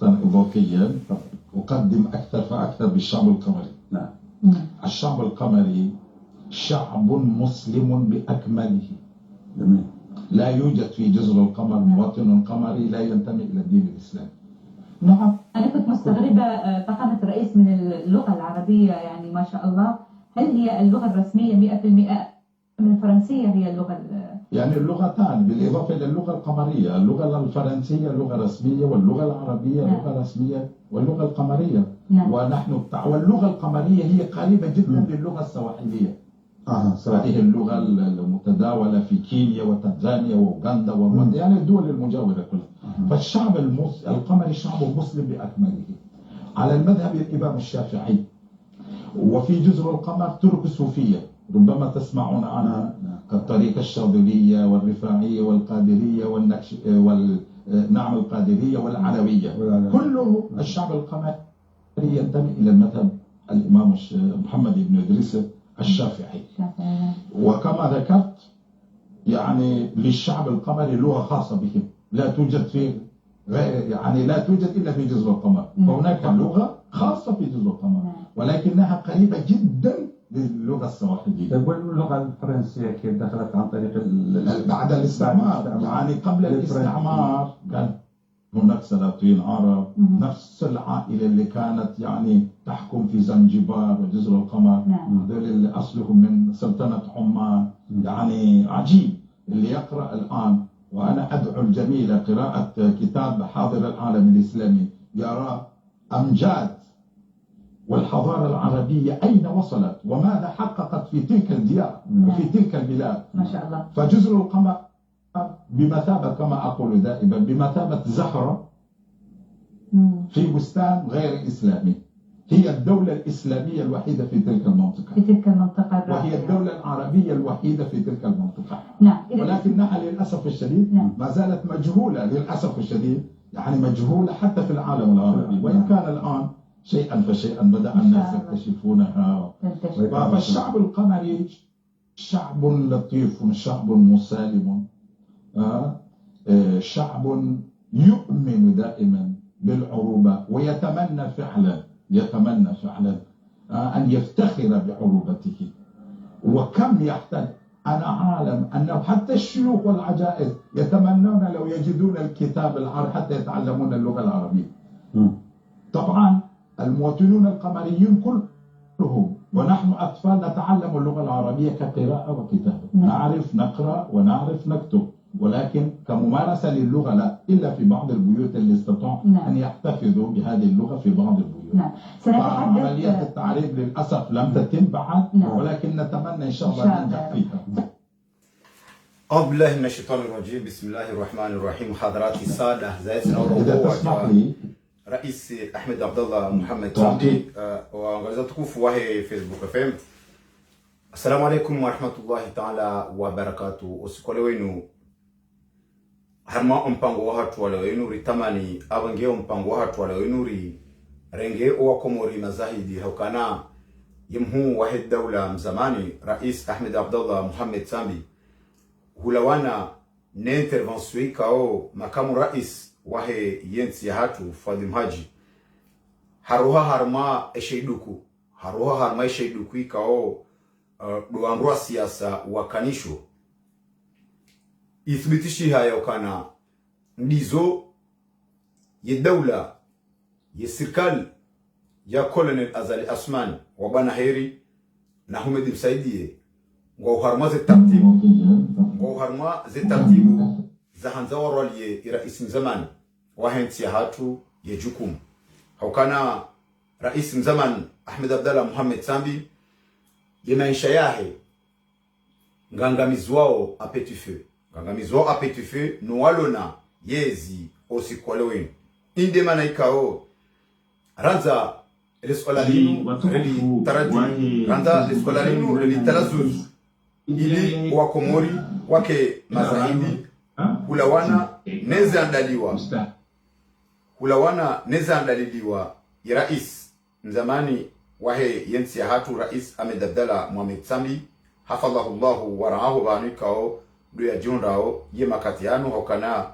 إضافيا أقدم أكثر فأكثر بالشعب القمري. نعم. الشعب القمري شعب مسلم بأكمله. جميل. لا يوجد في جزر القمر مواطن قمري لا ينتمي إلى الدين الإسلامي. نعم. أنا كنت مستغربة فخامة الرئيس من اللغة العربية، يعني ما شاء الله. هل هي اللغة الرسمية 100% من الفرنسية هي اللغة يعني اللغتان بالإضافة إلى اللغة القمرية، اللغة الفرنسية لغة رسمية واللغة العربية لغة رسمية واللغة القمرية. واللغة القمرية هي قريبة جدا للغة السواحلية. هذه اللغة المتداولة في كينيا وتنزانيا وأوغندا ورواندا، يعني الدول المجاورة كلها. فالشعب القمري شعب مسلم بأكمله على المذهب الإمام الشافعي. وفي جزر القمر ترك صوفية ربما تسمعون عنها كالطريقة الشاذلية والرفاعية والقادرية نعم القادرية والعلوية. كله الشعب القمري ينتمي إلى المذهب الإمام محمد بن إدريس الشافعي. وكما ذكرت يعني للشعب القمري لغة خاصة بهم لا توجد في يعني لا توجد إلا في جزر القمر. فهناك لغة خاصة في جزر القمر ولكنها قريبة جدا للغة السواحلية. طيب واللغة الفرنسية كيف دخلت عن طريق بعد الاستعمار؟ يعني قبل الاستعمار كان هناك سلاطين عرب، نفس العائلة اللي كانت يعني تحكم في زنجبار وجزر القمر، هذول اللي أصلهم من سلطنة عمان. يعني عجيب اللي يقرأ الآن، وأنا أدعو الجميع إلى قراءة كتاب حاضر العالم الإسلامي يرى أمجاد والحضارة العربية أين وصلت وماذا حققت في تلك الديار وفي تلك البلاد. ما شاء الله. فجزر القمر بمثابة كما أقول دائما بمثابة زهرة في بستان غير إسلامي. هي الدولة الإسلامية الوحيدة في تلك المنطقة. في تلك المنطقة وهي الدولة العربية الوحيدة في تلك المنطقة. نعم. ولكنها للأسف الشديد ما زالت مجهولة للأسف الشديد، يعني مجهولة حتى في العالم العربي. وإن كان الآن شيئا فشيئا بدأ الناس يكتشفونها. فالشعب القمري شعب لطيف، شعب مسالم، شعب يؤمن دائما بالعروبة ويتمنى فعلا أن يفتخر بعروبته. وكم يحتاج، أنا عالم أنه حتى الشيوخ والعجائز يتمنون لو يجدون الكتاب العربي حتى يتعلمون اللغة العربية. طبعا المواطنون القمريين كلهم ونحن أطفال نتعلم اللغة العربية كقراءة وكتابة. نعرف نقرأ ونعرف نكتب، ولكن كممارسة للغة لا، إلا في بعض البيوت اللي استطاعوا أن يحتفظوا بهذه اللغة في بعض البيوت. عملية التعريب للأسف لم تتم بعد، ولكن نتمنى إن شاء الله ننجح فيها. أعوذ بالله من الشيطان الرجيم. بسم الله الرحمن الرحيم. حضرات السادة زيتنا إذا تسمح لي رئيس أحمد عبد الله محمد تامبي وغزات كوف وهي فيسبوك FM. السلام عليكم ورحمة الله تعالى وبركاته. usikolewenu harma mpango wa hatu wale wenu ritamani abange mpango wa hatu wale wenu ri renge wa komori mazahidi hukana yemhu wahid dawla mzamani Rais Ahmed Abdallah Muhammad Sambi hulawana ne intervention kao makamu rais wahe yensi ya hatu Fadhim Haji haruha harma esheiduku ikao duamrua siasa wakanisho ithibitishi haya ukana ndizo ye dawla ye serikali ya Colonel Azali Asmani wa bana heri na Ahmed Msaidie ngo harma ze tartibu za hanza warwaliye rais mzamani wahensi ya hatu ye jukumu haukana rais mzamani Ahmed Abdallah Muhammad Sambi ye maisha yahe ngangamizwao apetife nuwalona yezi osikwalewenu inde manaikao ranza l'escolarinu reli tarazuz ili wakomori wake mazahidi hulawana neze andaliliwa ya rais mzamani wahe yensi ya hatu Rais Ahmed Abdallah Muhammad Sambi hafadhahullahu waraahu banikao do ya jonrao ye makatiano hokana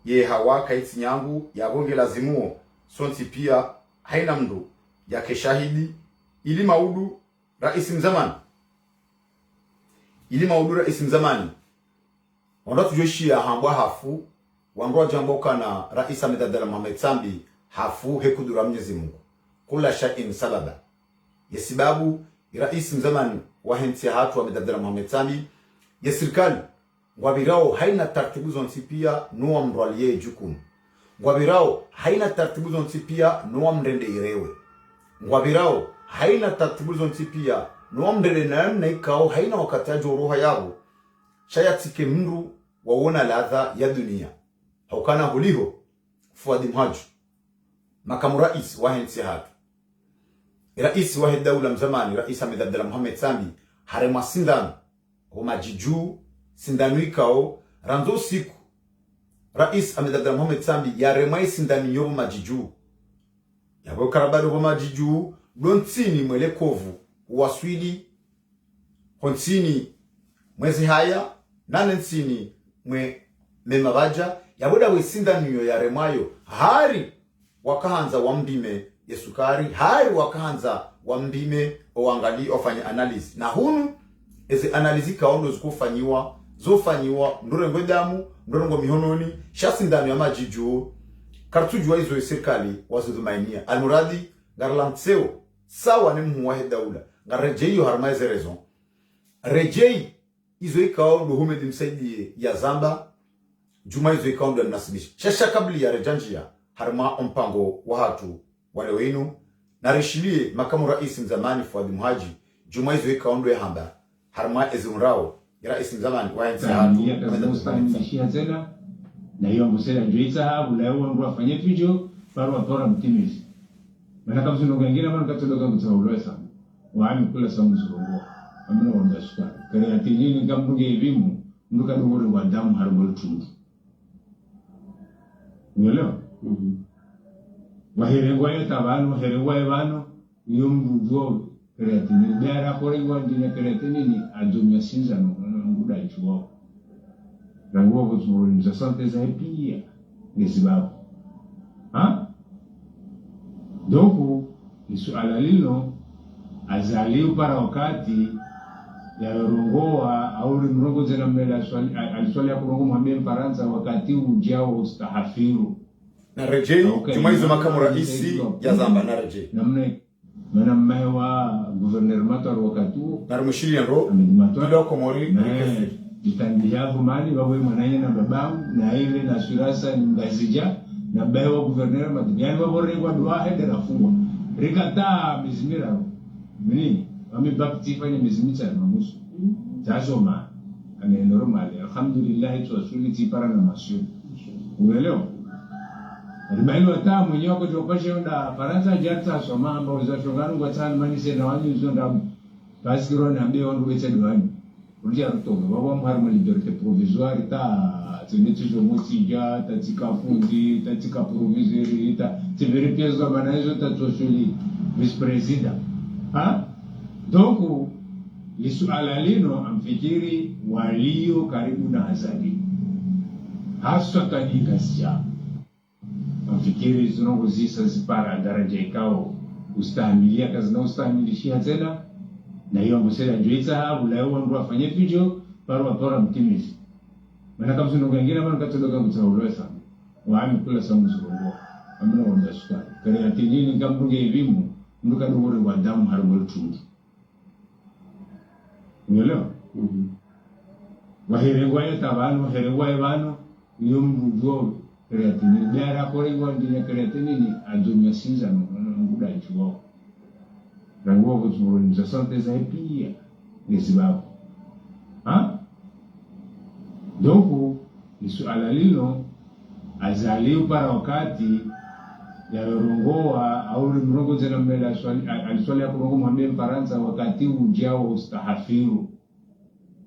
ye hawa kaitsi nyangu ya bonge lazimuo sonti pia haina mndu yake shahidi ili maudu rais mzamani wanda tujoshia hambwa hafu wandwa jamboka na rais Ahmed Abdallah Mohamed Sambi hafu hekudura Mwenyezi Mungu kula shay'in salaba yasibabu rais mzamani wa hensi hatu Ahmed Abdallah Mohamed Sambi ya serikali ngwabirao haina taratibu zonti pia nuwa mrwalie jukumu ngwabirao haina taratibu zonti pia nuwa mrende irewe ngwabirao haina taratibu zonti pia nuwa mrende na ikao haina wakati ya joroha yabo shayatike mndu wawona ladha ya dunia haukana huliho Fuadi Mhaju makamu rais wa hensi hatu rais wa daula mzamani rais Ahmed Abdallah Mohamed Sambi harema sindano humajiju sindano ikao ranzo siku rais Ahmed Abdallah Mohamed Sambi yaremai sindano yobo majiju yabo karabado bo majiju dontini mwelekovu waswili honsini mwezi haya nanensini mwe memabaja yaboda we sindano yo yaremayo hari wakahanza wambime yesukari hari wakahanza wambime oangali ofanye analysis na hunu eze analizi kaondo zofanyiwa ndorengo damu ndorengo mihononi shasindano ya majiju kartujua hizo serikali wazudumainia almuradi garlantseo sawa ni muwahe daula ngarejei harmaize raison rejei hizo ikaondo Humed msaidie ya zamba juma hizo ikaondo nasibisha shasha kabli ya rejanjia harma mpango wa hatu wale wenu na rishilie makamu rais mzamani Fuadi Mhaji juma hizo ikaondo ya hamba harma ezunrao ya rais mzamani wa hensi hatu mustahimilishia tena na hiyo mbusela njoitsa habu la huwa mbu afanye video paru atora mtimizi mana kabisa ndo ngengine mana katoloka kutawulwesa waami kula samu surongo amina wanda sukari kare atilini kambunge evimu nduka dungori wa damu harumol tundu uelewa waherengwa yabano iyo mbuzo kreatini biara korengwa ndine kreatini ni adumya sinzano nguda ichuo ranguwa kuzuru mzasante za hepia nisibabu doku isuala lilo azaliu para wakati ya rongoa au mrongo zena mbele aliswali ya kurongo mwambie Mfaransa wakati ujao ustahafiru na rejei juma hizo makamu raisi ya zamba na rejei namne mana mmewa gouverneur matar wakati na rumshili ro ndio komori jitandia vumani wawe mwananye na babangu na ile na surasa ni ngazija na bewa gouverneur matijani waborengwa dua hede rafungwa rikata mizimira mini wamebaptifa ni mizimita na mamusu tazoma ane normal alhamdulillah tuwasuli tipara na masyo uelewa ribaili wata mwenye wako tuwapashe onda Faransa jarta soma amba uzashonganu kwa tani mani sena wanyi uzonda basikiro na mbe wangu weche duwani ulijia rutonga wawa mharma liberté provisoire ta tenetizo motija tatika fundi tatika provisoire ta teveri piezo manazo tatosuli vice-president donc lisuala lino amfikiri walio karibu na Azali hasa katika sija amfikiri zinongo zisa zipara daraja ikao ustahimilia kazi na ustahimilishia tena na hiyo mbusela njoitsa habu la huwa mbu afanye video paru atora mtimizi mana kabisa ndo ngengine mana katoloka kutawulwesa waami kula samu surongo amina wanda sukari kare atilini kambunge evimu nduka dungori wa damu harumol tundu uelewa waherengwa yabano iyo mbuzo kreatini biara korengwa ndine kreatini ni adumya sinzano nguda ichuo ranguwa kuzuru mzasante za hepia nisibabu donc isuala lilo azaliu para wakati ya rongoa au mrongo zena mbele aliswali ya kurongo mwambie Mfaransa wakati ujao ustahafiru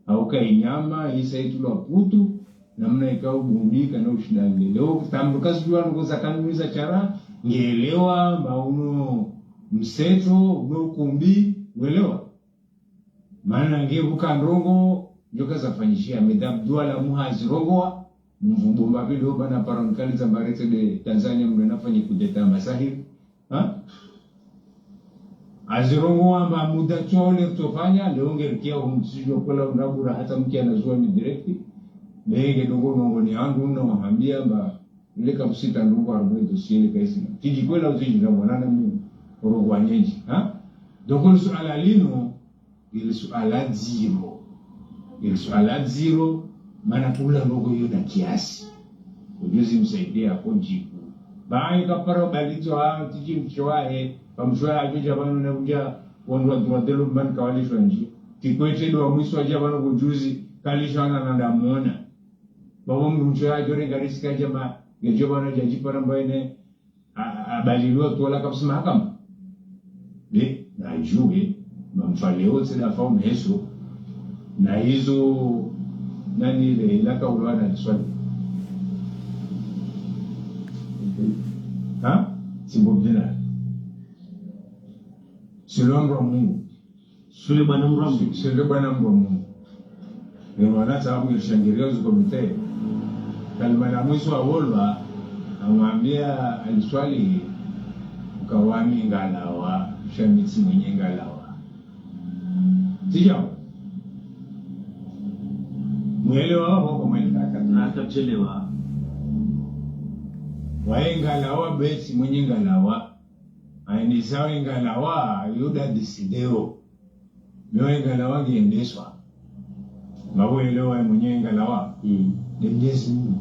au kainyama isa itulwa putu namna ikao bundika na ushindani leo tambuka sijua ngoza kanuniza chara ngeelewa mauno mseto ukumbi uelewa maana ngebuka ndongo njoka zafanyishia medab duala muhazi rongoa mvumba video bana parankali za barete de Tanzania mnafanya kudeta masahiri azirongo amba muda chole tofanya leonge kia umsijwa kula unabura hata mkia anazua mi direct lege dogo nongo ni andu na wahambia ba ile kabusita ndungu arbo dosiele kaisi tiji kwela uziji na mwanana mu orogwa nyenji donc suala lino ile suala zero, ile suala zero maana kula ndogo hiyo na kiasi ujuzi msaidia hapo jibu bai kaparo balizo tiji mchwae pamshwa ajija bana na kuja wandwa duadelo man kawalishwa nji kikwete do mwisho aja bana kujuzi kalishana na ndamona babo mchwa jore garisika jama gejo bana jaji para mbaine abalilwa tola kabisa mahakama de na juge mamfaleo tena famu heso na hizo nani ile laka ulwana swali simbo bina Silomro Mungu. Sule bwana Mungu. Sule bwana Mungu. Ni mwana sababu ilishangilia komite. Kalima la mwisho wa Wolwa amwambia aliswali ukawami ngalawa, shamiti mwenye ngalawa. Sijao. Mwelewa hapo kwa mwelekaka tunakachelewa. Wae ngalawa besi mwenye ngalawa. Aini sawa ingalawa yuda disideo myo ingalawa giendeswa mabuelewa mwenye ingalawa ni Mwenyezi Mungu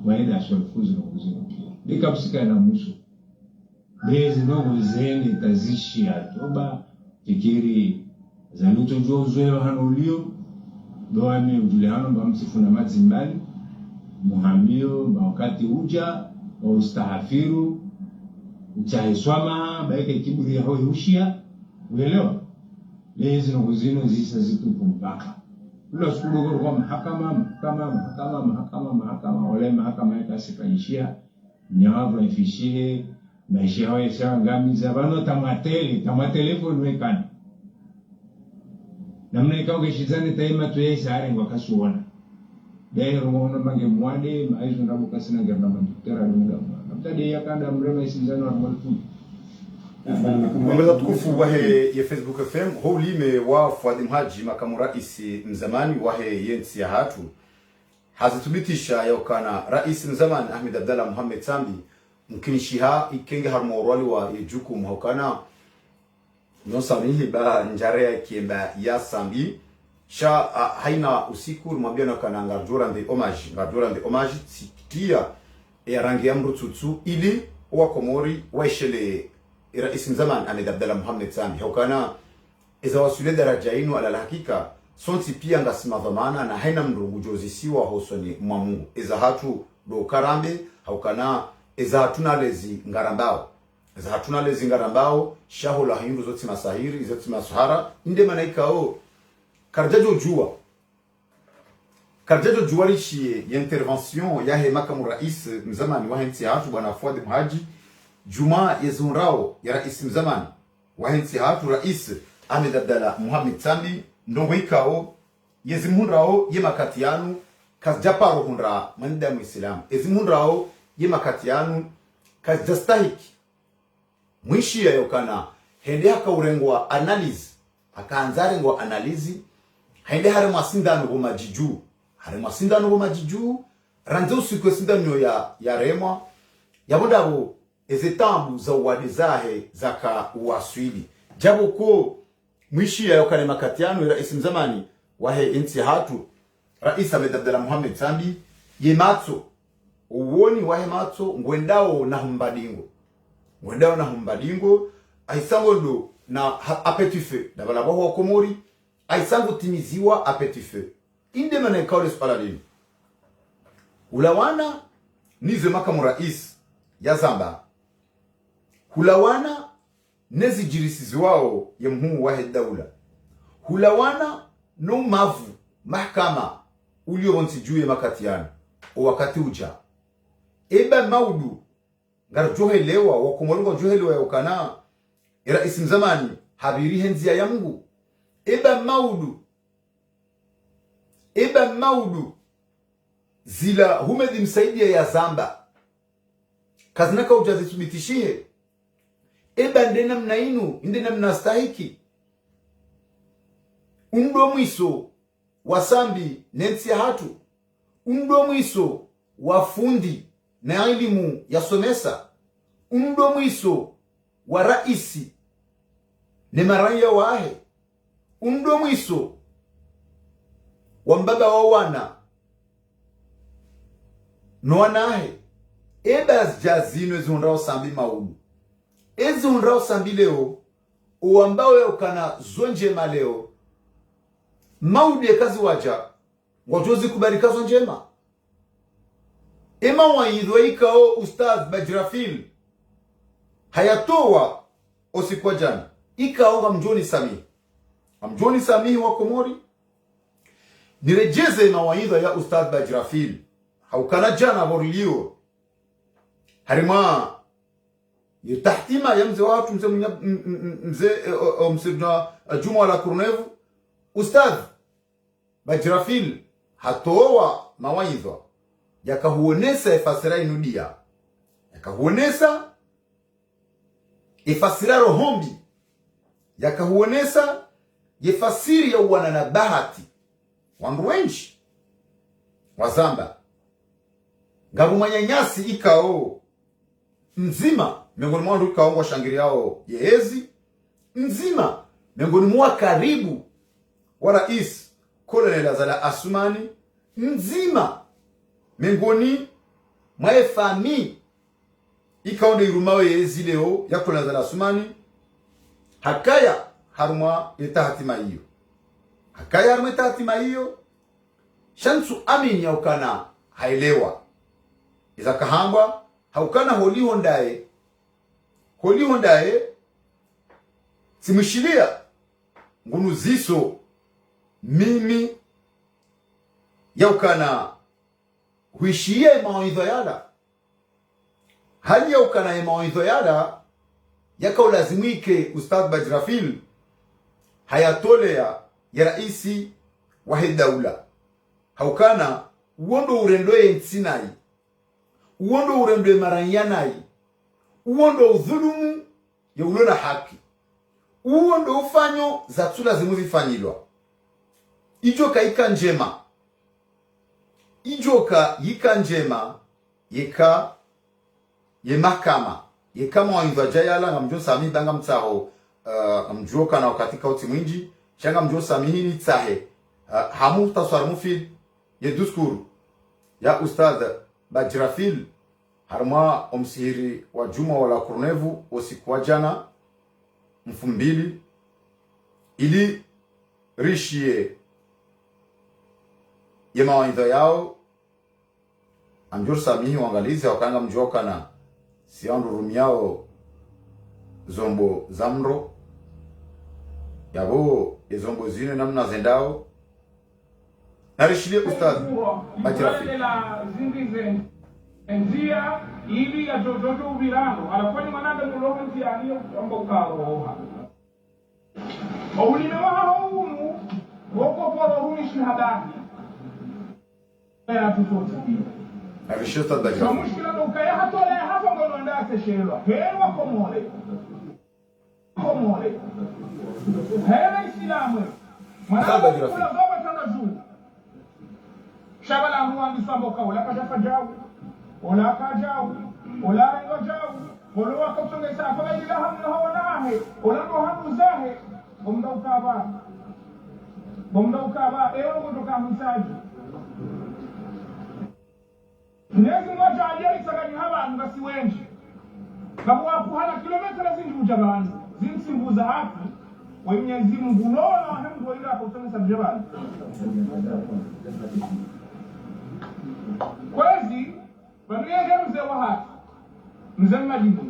waenda shulfuzi na kuzina pia dikapsika na musu bezi no zeni tazishi atoba fikiri zaluto jozo hanulio doani ujulihano bamsifu na mazimbali muhamio wakati uja wa ustahafiru Chaiswama baike kiburi ya hoi ushia uelewa lezi na kuzino zisa zitu kumpaka ula sikudu kwa mahakama wale mahakama yaka sifanyishia nyawavu ifishie maisha hao ya ngami zabano tamatele funuekani namna ikaw kishizani taima tuye saare wakasuona dai rungono mange mwade maizo ndabuka sina gerna mandutera lunga mtadi yakanda mrema isinzano armolfu Mwangeza tukufu wahe ya Facebook FM Houlime wa Fuad Mhaji makamu raisi mzamani wahe yensi ya hatu hazitubitisha yaokana raisi mzamani Ahmed Abdallah Muhammad Sambi mkinishiha ikenge harmorwali wa yejuku mhaukana nosamihi ba njarea kiemba ya Sambi sha haina usiku mwambia na kana ngarjura ndi homage tikia ya rangi ya mrututu ili wa Komori waishele rais mzamani Ahmed Abdallah Muhammad Sambi haukana iza wasule daraja inu ala hakika sonti pia ngasima dhamana na haina mrungu jozisiwa hosoni mwa Mungu iza hatu do karambe haukana iza hatuna lezi ngarambao shaho la hindu zoti masahiri zoti masuhara inde manaika karjajo jua rishi ya intervention ya he makamu rais mzamani wa henti hatu bwana Fuad Mhaji Juma yezunrao ya rais mzamani wa henti hatu rais Ahmed Abdallah Muhammad Sambi ndongo ikao yezimunrao ye makatianu kasjaparo hunra manida muislam yezimunrao ye makatianu kasjastahiki mwishi ya yokana hende haka urengwa analyze akaanzarengwa analizi hende hare masindano go majiju ranzo usiku sindano ya remwa yabodabo ezetambu za uwadizahe zaka uwaswili jabo ko mwishi ya yokane makatiano ya rais mzamani wahe inti hatu rais Ahmed Abdallah Muhammad Sambi yematso uwoni wahe matso ngwendao na humbadingo aisangondo na apetife na balabo wa Komori aisango timiziwa apetife inde mane kaule spaladini ulawana nize makamu rais ya Zamba hulawana nezi jirisizi wao ya mhumu wahe daula hulawana no mavu mahkama ulio wansi juye makatiana o wakati uja eba maudu ngar johelewa wa Komolongo johelewa ya ukana rais mzamani habiri henzia ya Mungu eba maudu zila humedi msaidia ya zamba kazinaka ujazithibitishie eba ndena mnainu ndena mnastahiki undo mwiso wasambi nensi ya hatu undo mwiso wafundi na elimu ya somesa undo mwiso wa raisi ne maranya wahe undo mwiso wa mbaba wa wana no wanahe eba jazino zunrao sambi maudu ezunrao sambi leo uambao ya ukana zonjema leo maudu ya kazi waja wajozi kubarikazo njema ema waidhwa ikao Ustadh Bajrafil hayatoa osikwa jana ikao Mjoni Samihi wa Komori nirejeze mawaidha ya Ustadh Bajrafil haukana jana borlio harima yatahtima ya mzee watu mzee na Juma Wala Kurnevu Ustadh Bajrafil hatoa mawaidha yakahuonesa ifasira inudia yakahuonesa ifasira rohombi yakahuonesa yefasiri ya wana na bahati wandu wenji wazamba ngabu manyanyasi ikao mzima miongoni mwa wandu ikaongwa shangiri yao yehezi mzima miongoni mwa karibu wa rais Colonel Azala Asumani mzima miongoni mwa fami ikaonde irumawe yehezi leo ya Colonel Azala Asumani hakaya harumwa itahatima hiyo hakaya harumwa itahatima hiyo shansu amini ya ukana hailewa iza kahangwa haukana holi hondae simushilia ngunu ziso mimi ya ukana huishie mawaidho yala hali ya ukana mawaidho yala yaka ulazimike Ustadh Bajrafil hayatolea ya raisi wa daula haukana uondo urendoe nsinai uondo urendoe maranyanai uondo udhulumu ya ulona haki uondo ufanyo za tula zimuzifanyilwa ijoka yika njema yeka ye mahakama yekama waidha jayala ngamjo sami danga mtsaho mjoka na katika uti mwinji changa mjo sami hini tsahe hamu taswar mufid ye duskuru ya Ustadh Bajrafil harma omsihiri wa Juma Wala Kurnevu usiku jana mfumbili ili rishie ye mawaidha yao amjur samihi wangalizi wakanga mjoka na siandu rumiao zombo zamro yabo ezombo zine namna zendao narishilie Ustadh Bajrafil njia ili ya jojojo uvirano alafanya manada muloho ntiani amba ukaroha ulimewaha unu woko poro hunishi hadani ya tutotibi narishilie Ustadh Bajrafil mushkila nukaya hatole hafa ngono ndase shelwa hewa komole hewa islamu manada kula gaba tana juu shabala huwangi sambo kaula kajafa jawu ola kajau ola ngajau ola wakasonga safa ila hamna hawanahe ola ndo hamu zahe bomda ukaba ewa kutoka msaji nezi moja ajari sagani haba ngasi wenji kabu wapu hala kilometra zingi ujabani zinsimbuza hapi wa Mwenyezi Mungu nono hamdu ila kusonga sabjabani kwezi Bamriya mzee wa haki mzee majibu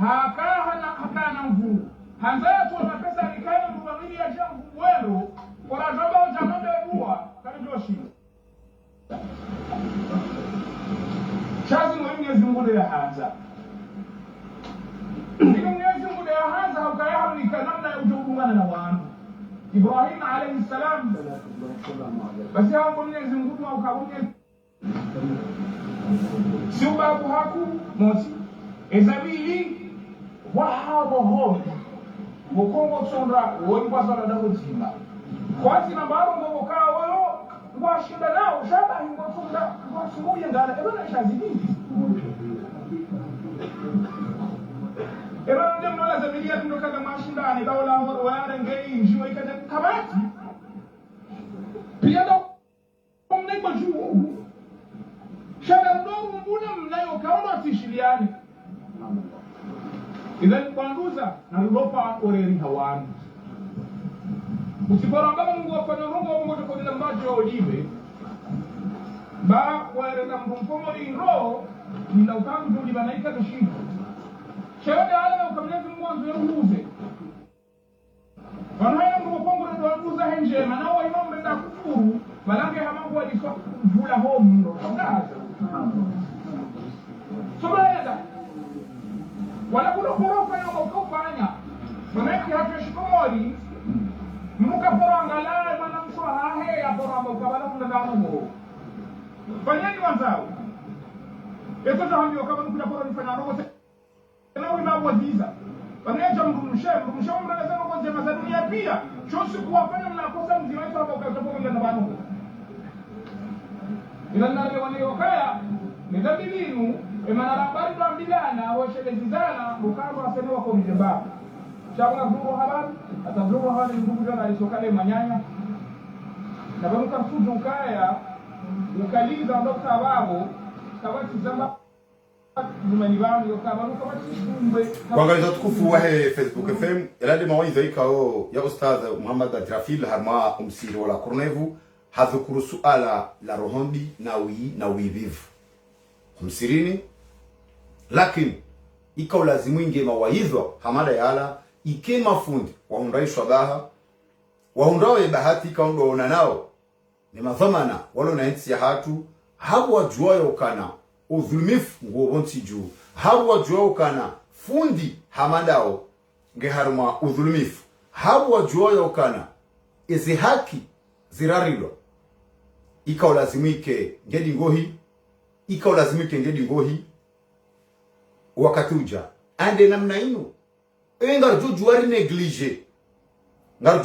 hakana mvuu hanzatu na pesa nikaya mbamili ya jangu wenu kwa joba ujamande bua kanijoshi chazi Mwenyezi Mungu ya hanza ndio Mwenyezi Mungu ya hanza hukaya ni namna ya ujungana na wanu Ibrahim alayhi salam basi hapo Mwenyezi Mungu akabunye si ubabu haku mosi ezabili wahabo home mukongo tsonda woni kwasala da kuzima kwati na baro ngo kawo washinda nao shaba ngo tsonda wasimuye ngala ebona shazidi ebona ndio mnala zabilia tundoka kama mashindani daula wale ngei njiwa ikaja kabati pia ndo mnego juu shaba ndo mbuna mnayo kaona tishiliani idhan kwanduza na lulopa oreri hawani usipora ngama mungu wafanya rungo mungu toko nila maji wa olive ba wale na mrumfomo ni roho nila utangu juli banaika kashifu shawade ala na ukamilezi mungu wanzu ya unuze wanohaya mrumfomo na duanduza henje manawa imambe nda kufuru malange hamangu wa diswa vula homu ndo kaundaza sobra yada wala kuna korofa ya mkofanya manake hatu shikomori muka poranga la mana mswa hahe ya poranga ukabala kuna damu fanyeni wanzao eto taambio kama kuna poranga nifanya robo na wina waziza wanaja mrumshe mrana sana kwa jema za dunia pia chosi kuwafanya mnakosa mzima hizo hapo kwa na banu ila nare wanaokaya nidabilinu emana habari ndo ambilana washelezizana mukamba asema wako mjemba chakuna zuru habari atazuru habari ndugu jana alisokale manyanya na bamuka fujo ukaya ukaliza ndokta babo kabati zamba numani bangu yokabaru kabati shumbe kuangaliza tukufu wa Facebook FM elande mawaidha ikao ya ustadh Muhammad Adrafil harma umsiri wala kurnevu hadhukuru suala la rohondi na wivivu msirini lakini ikaw lazimu inge mawaidha hamada yala ike mafundi waundaishwa baha waundawe bahati kaundo ona nao ni madhamana walo na hinsi ya hatu habu wajuayo kana udhulumifu nguobonti juu habu wajuayo kana fundi hamadao nge haruma udhulumifu habu wajuayo kana ezi haki zirarilwa ikaw lazimu ike ngedi ngohi ikaw lazimu ike ngedi ngohi wakati uja ande namna ino ngarjo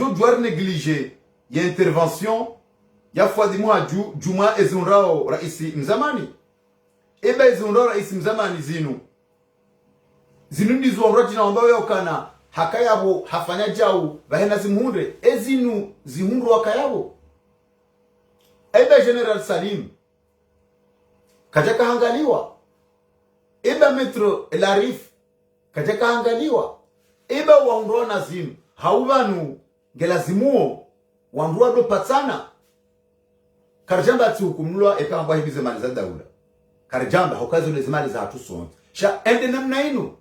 juari neglige ya intervention ya fwadi muhaju juma ezunrao raisi mzamani eba ezunrao raisi mzamani zinu ndizo wamrati na wambawe wakana hakayabo hafanya jau bahena zimuhunde ezinu zihundu wakayabo eba General Salim kajaka hangaliwa eba Metro El Arif kajaka hangaliwa eba waundua nazimu haubanu ngelazimuo waundua do patsana karjamba ati hukumulwa eka mbahi bize mali za daula karjamba hukazi ule zimali za hatu sonti sha ende namna inu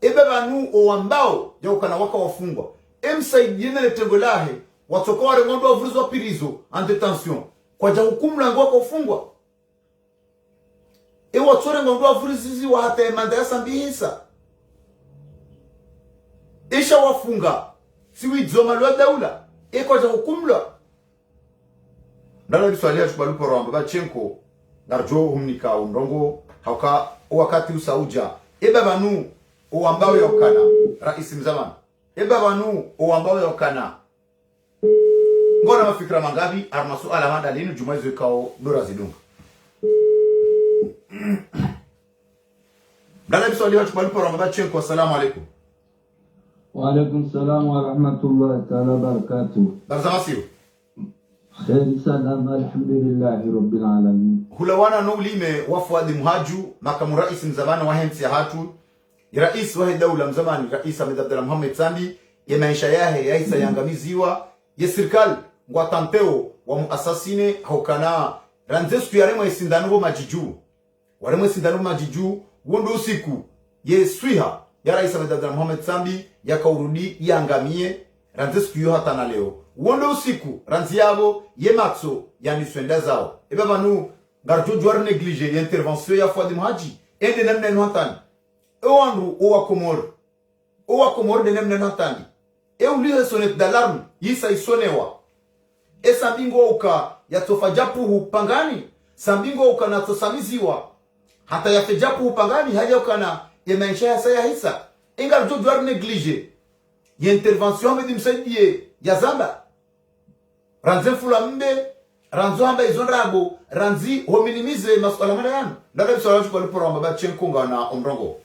eba banu owambao ya ukana waka wafungwa emsaidine le tengolahe watoko wa rengondo wa vurizo wa pirizo en detention kwa ja hukumula ngwa waka wafungwa ewa tsore ngondo wa vurizizi wa hata emanda ya sambihisa isha wafunga siwi dzoma lwa daula eko za hukumla ndalo biswalia chubalupo rwamba bachenko ngarjo humnika undongo hauka wakati usauja eba banu oambawe yokana rais mzamani eba banu oambawe yokana ngona mafikra mangabi arma suala handa linu jumaizo ikao dora zidunga ndalo biswalia chubalupo rwamba bachenko assalamu alaikum. وعليكم السلام ورحمة الله تعالى وبركاته. برزماسيو. خير سلام الحمد لله رب العالمين. Hulawana nulime wafuadi muhaju makamu rais mzamani wa hensi hatu rais wa daula mzamani rais Ahmed Abdallah Mohamed Sambi ya maisha yahe yaisa yangamiziwa ya serikali ngwa tampeo wa muasasine hokana ranzesku ya remo isindanu majiju waremo isindanu majiju wondo usiku ye swiha ya rais Ahmed Abdallah Mohamed Sambi ya kaurudi yangamie ranzesku yo hata na leo wondo usiku ranzi yabo ye matso ya niswenda zao eba banu ngarjo juar neglige ya intervention ya fwadi muhaji ende namna nwatani ewandu owa komor de namna nwatani e ulihe sonet d'alarme yisa isonewa esa bingo uka ya tofa japuhu pangani sambingo ukanatosamiziwa hata yafejapu upangani haja ukana ya maisha ya saya hisa ingal jo duar neglige ya intervention medi msaidie ya zamba ranze fula mbe ranzo hamba izonrabo ranzi ho minimize masuala mana yanu ndaga bisala kwa programa ba chenkunga na omrongo.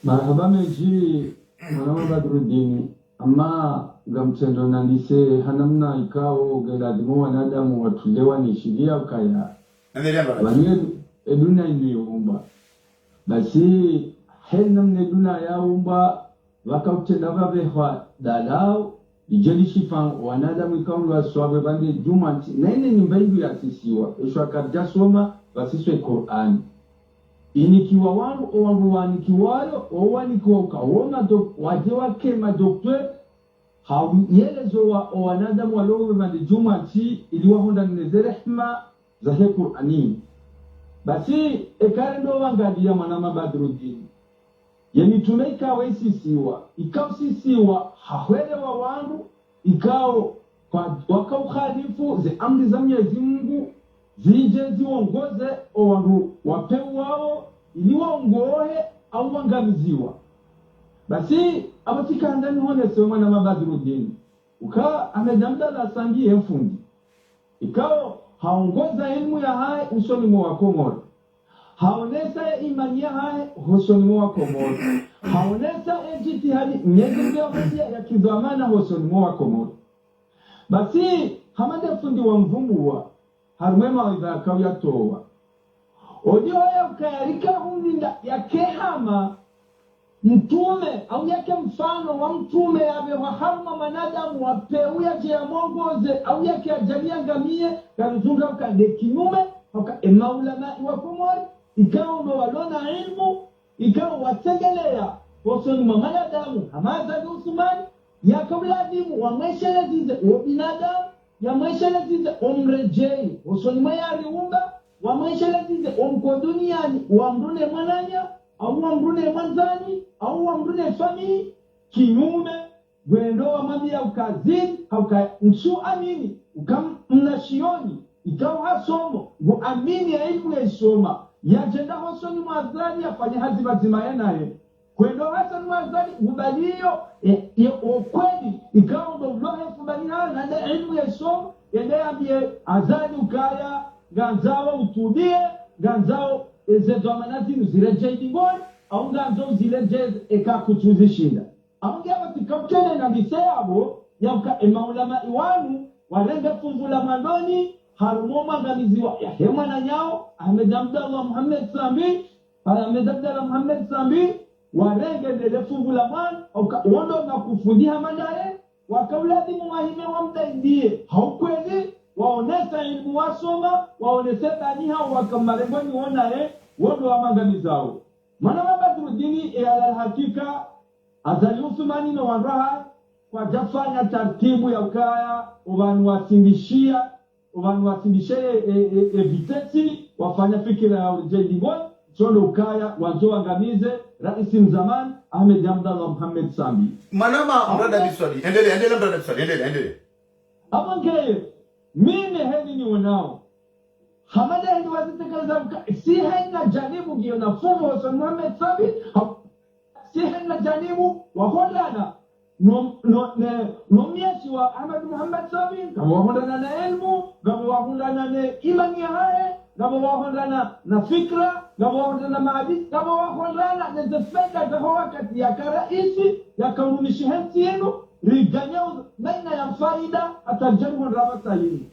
Marhaba meji mwana Badruddin, ama gamtendo nandise hanamna ikao geladimu wanadamu watulewa nishiria ukaya wanye eduna iniumba basi henam neduna ya umba wakautenda wabewa dadao ijeli shifan wanadamu ikao waswabe bande jumanti nene nimbaibu ya sisiwa eswa karja soma wasiswe Qur'ani inikiwa wanu owangu wanikiwayo owanikiwa ukawona wajewa kema doktor yelezo wa wanadamu walowe mande jumanti iliwa honda nezerehma zahe Qur'ani basi ekare ndo wangadia mwana Badruddin yani tumeika wesisiwa ikao sisiwa hahwele wa wangu ikao wakau khalifu ze amri za Mwenyezi Mungu zije ziongoze owangu wapeu wao ili waongohe au wangamiziwa basi abatika ndani hone sema mwana Badruddin uka amejamda la sangi efundi ikao haongoza elimu ya hai usoni mwa Komoro haonesa imani ya hai usoni mwa Komoro haonesa jitihadi Mwenyezi ya kidhamana usoni mwa Komoro basi hamada fundi wa mvumbua harumema wa kauya towa odio ya ukayarika huninda ya kehama mtume au yake mfano wa mtume yabe wa haruma manadamu wapeuya je ya mongoze au yake ajalia ngamie kanzunga ukade kinyume waka maulama wa Komori ikao ndo walona ilmu ikao wategelea wasoni mwa manadamu hamaza ni Usmani yakabuladimu wa mweshelezize wa binadamu ya mweshelezize omrejei wasoni mwa yariumba wa mweshelezize omkoduniani wa mrune mwananya au wa mrune mwanzani au wa mrune famili kinyume gwendo wa mambia ukazini hauka msu amini ukamnashioni ikao hasomo amini ya ilmu ya isoma ya jenda wasoni mwazani ya fanya haziba zimayenaye kwendo hasani mwazani ubaliyo ya ukweli ikao ndo ulohe fubaliyo na ilmu ya isoma yende ambie azani ukaya ganzao utudie ganzao ezezo manazinu zireje dingoni au ganzo zireje eka kutuzi shinda au ngaba tikaptene na biseyabo ya uka maulama iwanu walenga funvula mandoni harumoma ngamiziwa ya hema na nyao Ahmed Abdallah Muhammad Sambi warenge ndele fungula mwana wando na kufundiha mandaye wakauladi muwahime wa mdaindie haukweli waonesa ilmu wasoma waonese daniha wakamarengoni wonaye wando wa mangamizao mwana Badruddin ya hakika azali Usmani na wanraha kwa jafanya tartibu ya ukaya ubanu wasindishia ubanu wasindishe vitesi wafanya fikira ya ujendi ngoni chondo ukaya wanzo angamize raisi mzamani Ahmed Abdallah Muhammad Sambi manama mrada biswali endelea mrada biswali endelea abangeye mimi hedi ni wanao hamada hedi wazitekeleza si haina janibu ngiyo na fumo wa Muhammad Sambi si haina janibu waholana no miesi wa Ahmed Muhammad Sambi kama waholana na elmu kama waholana na imani ya hae kama waholana na fikra kama waholana na maadili kama waholana na zefenda za wakati ya karaisi ya kaunishi hensi yenu riganyao baina ya faida atajengo rabata yenu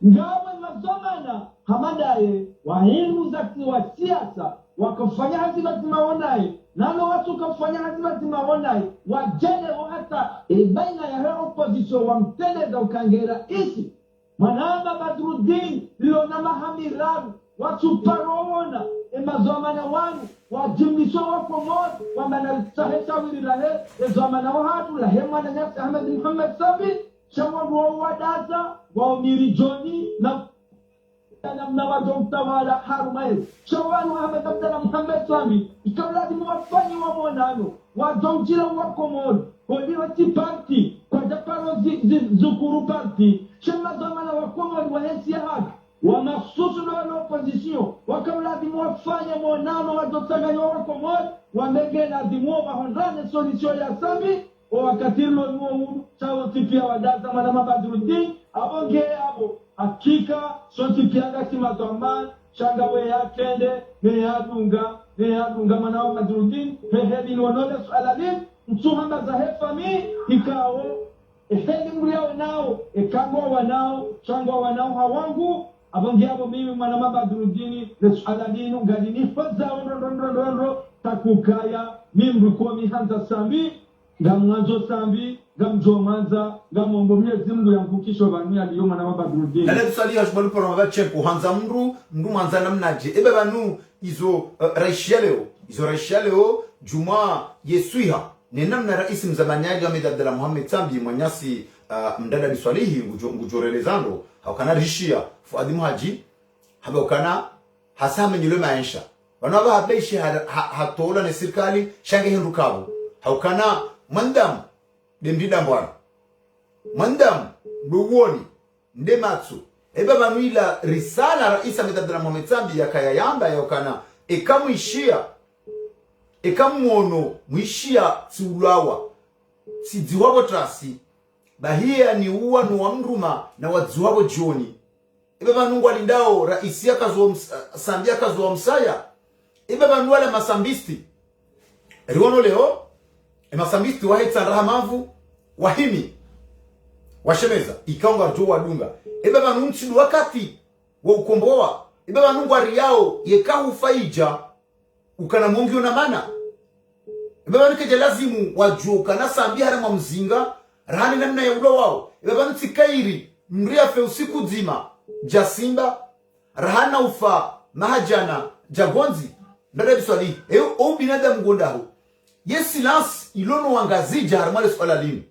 ngawa mazomana hamadaye wa ilmu za siasa wakafanya hazibati maonaye nalo watu kafanya hazibati maonaye wajene hata baina ya opposition wa mteleza ukangera isi Mwanama Badruddin liona mahamirabu watu parona emazomana wanu wajimlisho wako moja wamana saheshawili lahe ezomana wahatu lahe mwana nyasi Ahmed Muhammad Sambi shawangu wa wadata wa umirijoni na wajomtawala harumaye shawanu Ahmed Abdallah Muhammad Sambi ikawladi mwafanyi wa mwanano wajomjila wako moja Kodiwa ti parti, kwa japaro zukuru parti, shema zamana wa Komori wa hensi ya haki, wa mahsusu na wale opposition wakamlazimu wafanya mwonano watotanganywa wako moja wamege lazimu wahondane solution ya sambi wakatilo nuo chao tipia wadaza manama Badruddin abonge abo hakika so tipia ngati mazamani shanga we yakende ne yadunga manama Badruddin hehedi nonole sualalin mtuhamba za hefami ikao ehedi mriao nao ekangwa wanao shangwa wanao hawangu abonge abo mimi manama Badruddin le sualalin ngalini faza ndo takukaya mimruko mihanza sambi ngamwanzo sambi ngamjomanza ngamombo Mwenyezi Mungu yankukisho banu aliyoma na Badruddin ale tusali hashbalu por maba chempo hanza mndu manza namnaje ebe banu izo raishia leo juma yeswiha ni namna rais mzamanyaji Ahmed Abdallah Mohamed Sambi mwanyasi mdada biswalihi ngujorelezando haukana rishia Fuadi Muhaji haukana hasame nyule maisha wanaba habeishi hatola na serikali shange hindukabu haukana mandam demdida mbwana mandam bugoni ndematsu eba banuila risala rais Ahmed Abdallah Mohamed Sambi yakayayamba yakana ekamuono mwishia tsiulawa sidziwabo trasi bahia ni uwa nuwa mruma na wadziwabo jioni eba banungu alindao rais Sambi akazo msaya eba banuala masambisti riwono leo masambisti wahitsa rahamavu wahimi washemeza ikaonga jo wadunga ebe banunchi wakati wa ukomboa ebe banungu ariao yekahu faija ukana mungi una mana ebe banuke lazimu wajuka na Sambi harama mzinga rani namna ya ulo wao ebe banuti kairi mria fe usiku zima jasimba rahana ufa mahajana jagonzi ndada biswali o binadamu gondaho silence ilono wangazija harmale swala lini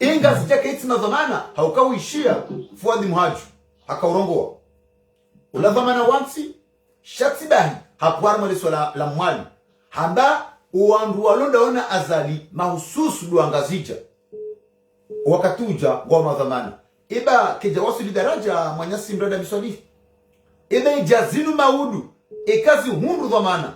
ingazija kaitina dhamana haukawishia Fuadi Muhaji hakaurongoa ula dhamana wansi shatibahi hapo harmale swala la mwali hamba uandu walonda ona azali mahususu duangazija wakati uja kwa madhamana iba keja wasuli daraja mwanyasi mrada biswali iba ijazinu maudu ikazi hundu dhamana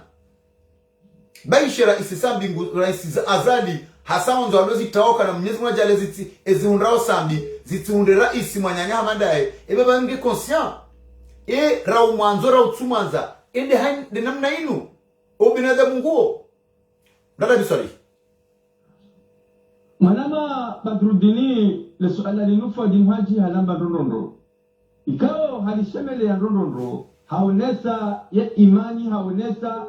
Baisha rais Sambi rais azali hasa ndo alozi taoka na Mwenyezi Mungu jalezi ezihundrao Sambi zitiunde rais mwanyanya hamadae ebe bange conscient rau mwanzo rau tsumanza ende hain de namna inu o binadamu nguo ndada biswali manama Badruddin le suala linufa Muhaji halamba ndondo ikao halishemele ya ndondo haonesa ya imani haonesa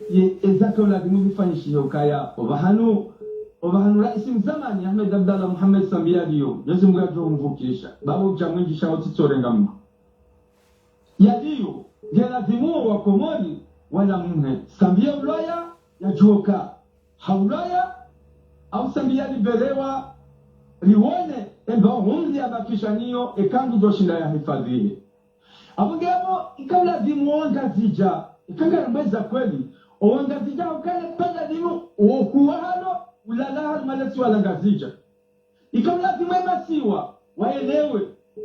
ye ezaka ulazimu bifanyishije ukaya obahanu rais mzamani Ahmed Abdallah Mohamed Sambi aliyo Mwenyezi Mungu atumvukisha babo jamwingisha otitorengamma yadiyo ngelazimu wa komori wala mhe Sambi ulaya ya joka haulaya au Sambi alibelewa liwone eba humzi abakishaniyo ekangu doshinda ya hifadhihi abungemo ikalazimu wangazija ikangambeza kweli owangazija ukale penda dinu okuwa halo ulala hali malesi walangazija ikalazimu emasiwa waelewe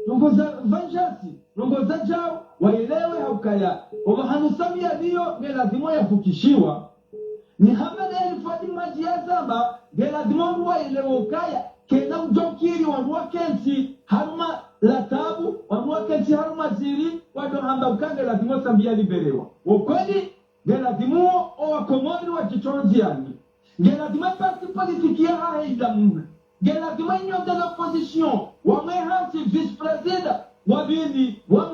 nongoza vanjasi nongoza jao waelewe haukaya obahanu Sambi aliyo ngelazimu yafukishiwa ni hamele Fuadi Muhaji ya zamba ngelazimu waelewe ukaya kena mjokiri wanduwa kensi haruma latabu wanduwa kensi haruma ziri wado hamba ukange lazimu Sambi alibelewa ukweli ngelazimu owakomori wa chichonzi yani ngelazimu parti politiki ya haida muna ngelazimu nyote l'opposition wamehansi vice-president wabili wa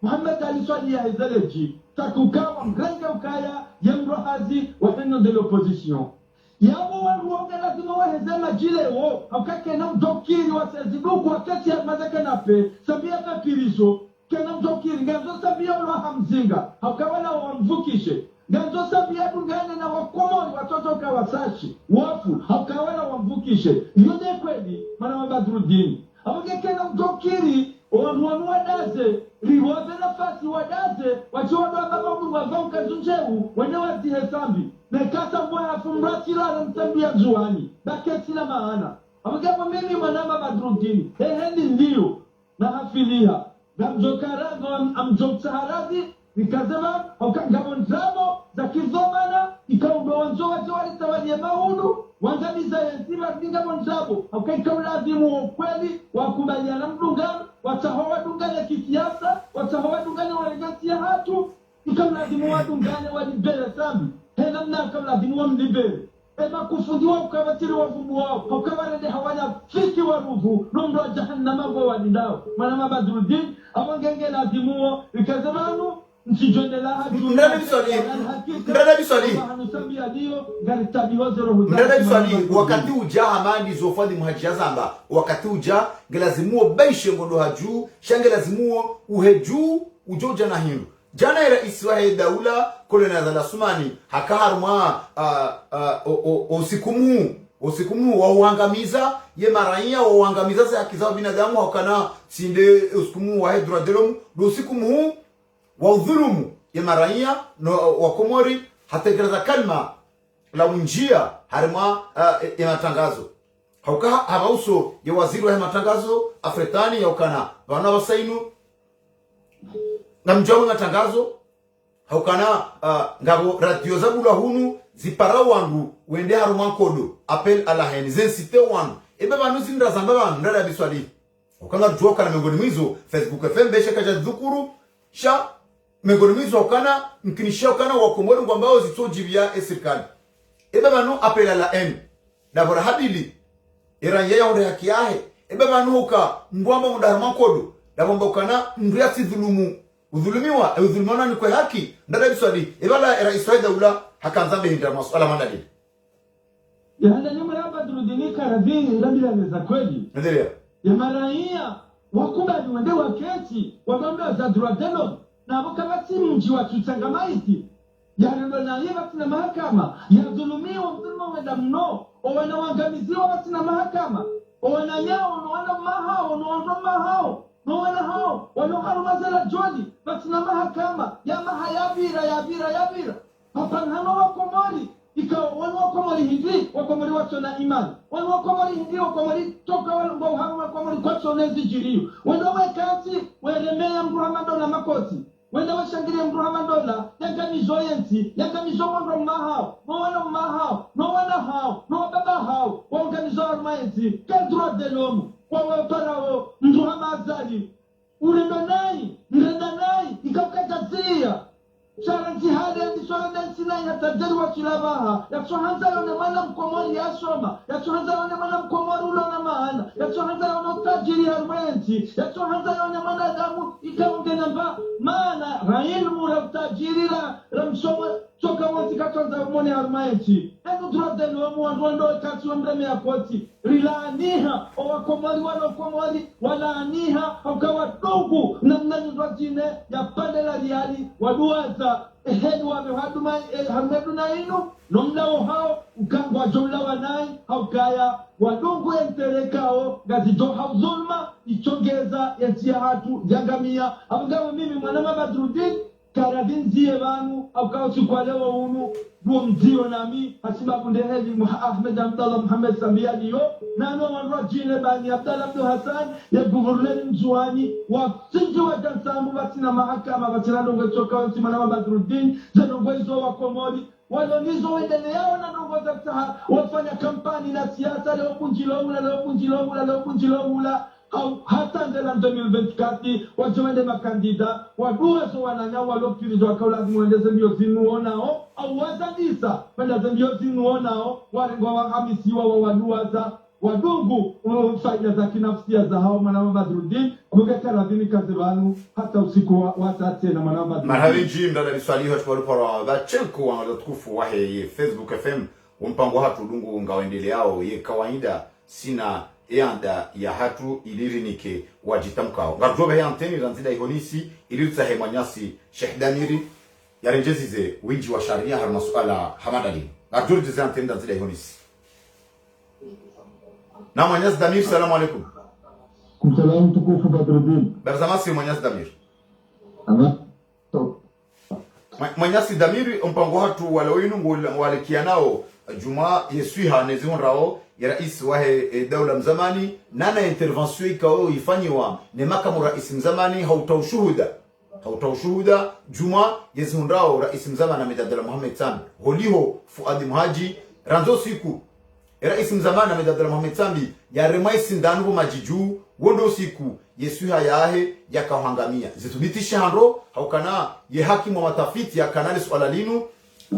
Muhammad Ali Swali ya hizaleji takukawa mgrenge ukaya yemrohazi wa eno de l'opposition yabo wanruoga lazima wahezema jile wo haukake na mdokiri wa seziduku wakati ya mazake na pe Sambi akakirizo kena mdokiri nganzo Sambi ya ulo hamzinga haukawala wamvukishe nganzo Sambi ya dungane na wakomori watoto kawasashi wafu haukawala wamvukishe yode kweli mana Badruddin habuke kena mdokiri wanruanua daze riwoze nafasi wadaze wachiwadwa kama mungu wavauka zunjewu wene wazihe Sambi nekasa mboya fumratila na Sambi ya zuhani baketi na maana habuke mimi manama Badruddin hehendi ndiyo na hafilia gamjokarago amjoktaharadi nikasema ngabonzamo za kizomana ikaumbe wanzo wazo walitawalia mahudu wanzamiza yenzima ngabonzamo ikaulazimu kweli wakubaliana mdungano watahoa dungane kisiasa watahoa dungane walegasia hatu ikaulazimu wadungane walibele sambi hena mna ikaulazimu wamlibele ema kufundiwa ukabatiri wafumu wao ukawarede hawana fiki warufu numdo wa jahannama kwa wadidao manama Badruddin awangenge lazimuo ikazemanu msijondela hatu mrada biswali wakati uja amani zofadhi muhajia zamba wakati uja gelazimuo beishe ngodo haju shange lazimuo uheju ujoja na hindu jana rais wa daula kolona za Sumani hakaharma usikumu wa uangamiza ye maraia wa uangamiza za haki za binadamu wakana sinde usikumu wa droit de l'homme do usikumu wa udhulumu ye maraia no wa Komori hatekeleza kalma la unjia harma ya matangazo hauka habauso ya waziri wa matangazo Afretani yaukana wana wasainu na mjamu na tangazo haukana ngabo radio zabula hunu zipara wangu wende haruma kodo appel à la haine zensite wangu ebe banu zinda zamba banu ndada biswali ukanga joka na mengoni mizo Facebook FM besha kaja dhukuru sha mengoni mizo ukana mkinisha ukana wakomori ngwambao zitojibia serikali ebe banu appel à la haine dabora habili iranye ya onde haki yahe ebe banu uka ngwamba mudaruma kodo dabomba ukana mriati dhulumu udhulumiwa udhulumana ni kwa haki ndada biswali ibala rais wa daula hakanza behinda masuala mandali yana nyuma Badruddin karadhi labda za kweli endelea ya maraia wakubali wende waketi wagomba za droit de l'homme na wakabati mji wa Kitangamaiti yarendo na yeba tina mahakama ya dhulumiwa mdhuluma wenda mno wana wangamiziwa watina mahakama wana nyao wana mahao wana mahao no wana hao wanoharumazala jodi batina mahakama ya mahayabira papanhano wakomori ikawa wakomori hindi wakomori watona imani wakomori hindi wakomori toka walumbauhamu wakomori kwachonezi jiriyo wendo wekati weremea mruhamadola makoti wenda washangiria mruhamadola yakamizoyensi yakamizomondo mahao no wana hao no baba hao waungamizo arumayensi kadroit de l'homme waweparao mruhamazali urenda nai ikakatazia sharanti hada ndisona sinai hatajari wa kilabaha yachohanza yone mwana mkomori yasoma yachohanza yone mwana mkomori ulona maana yachohanza yone tajiri harumenti yachohanza yone mwana damu ikaunge namba maana railmu la tajiri la msoma toka wanti katonza umone harumenti enu droit de l'homme wandondo kati wamreme ya koti rilaniha owakomori walaaniha ukawa dogu namna nyudwatine ya pandela liali waduaza ehedi wamehaduma hameduna inu nomnao hao ukangwa jumla wanai haukaya wadungu enterekao gazido hauzulma ichongeza yatia hatu jangamia abungawa mimi mwanama Badruddin karadin ziye banu aukawa sikwalewa unu duo mzio nami hasibabu ndeheli Ahmed Abdallah Muhammad Samia liyo nano wanrajine bani Abdallah Abdu Hassan ya guverneri mzuani wa sinji wa jansambu batina mahakama batina nungo choka wansimana Badruddin zanungo izo wa Komori walonizo wendele yao na nungo za wafanya kampani na siasa leo punjilomula au hata ndela 2024 wajwende makandida waduwezo wananya waloptilizo wakaulazimu wendeze mbio zinuonao au wazandisa wendeze mbio zinuonao warengwa wahamisiwa wa waduwaza wadungu faida za kinafsia za hao manama Badruddin mugeka radhini kazi banu hata usiku wa tate na manama Badruddin marhabi jim dada biswali hatu walipora bachenko wanatukufu wahe Facebook FM umpango hatu dungu ngawendeleao ye kawaida sina eanda ya hatu ilirinike wajitamkao ngarjobe ya anteni ranzida ihonisi ilirutsa hemanyasi Sheikh Damiri yarenjezize winji wa sharia har masuala hamadali ngarjobe za anteni ranzida ihonisi na Manyasi Damir. Salamu alaikum. Kumsalamu tukufu Badruddin. Barzamasi Manyasi Damir. Manyasi Damir umpango hatu wala winu wale kianao juma yeswiha nezihonrao ya rais wahe daula mzamani nana intervention ikao ifanyiwa ne makamu rais mzamani hautaushuhuda juma yezihonrao rais mzamani Ahmed Abdallah Mohamed Sambi holiho Fuadi Muhaji ranzo siku rais mzamani Ahmed Abdallah Mohamed Sambi ya remaisi ndanu majiju wondo siku yeswiha yahe yakauhangamia zitubitisha hando haukana ye hakimu wa matafiti ya kanali swala linu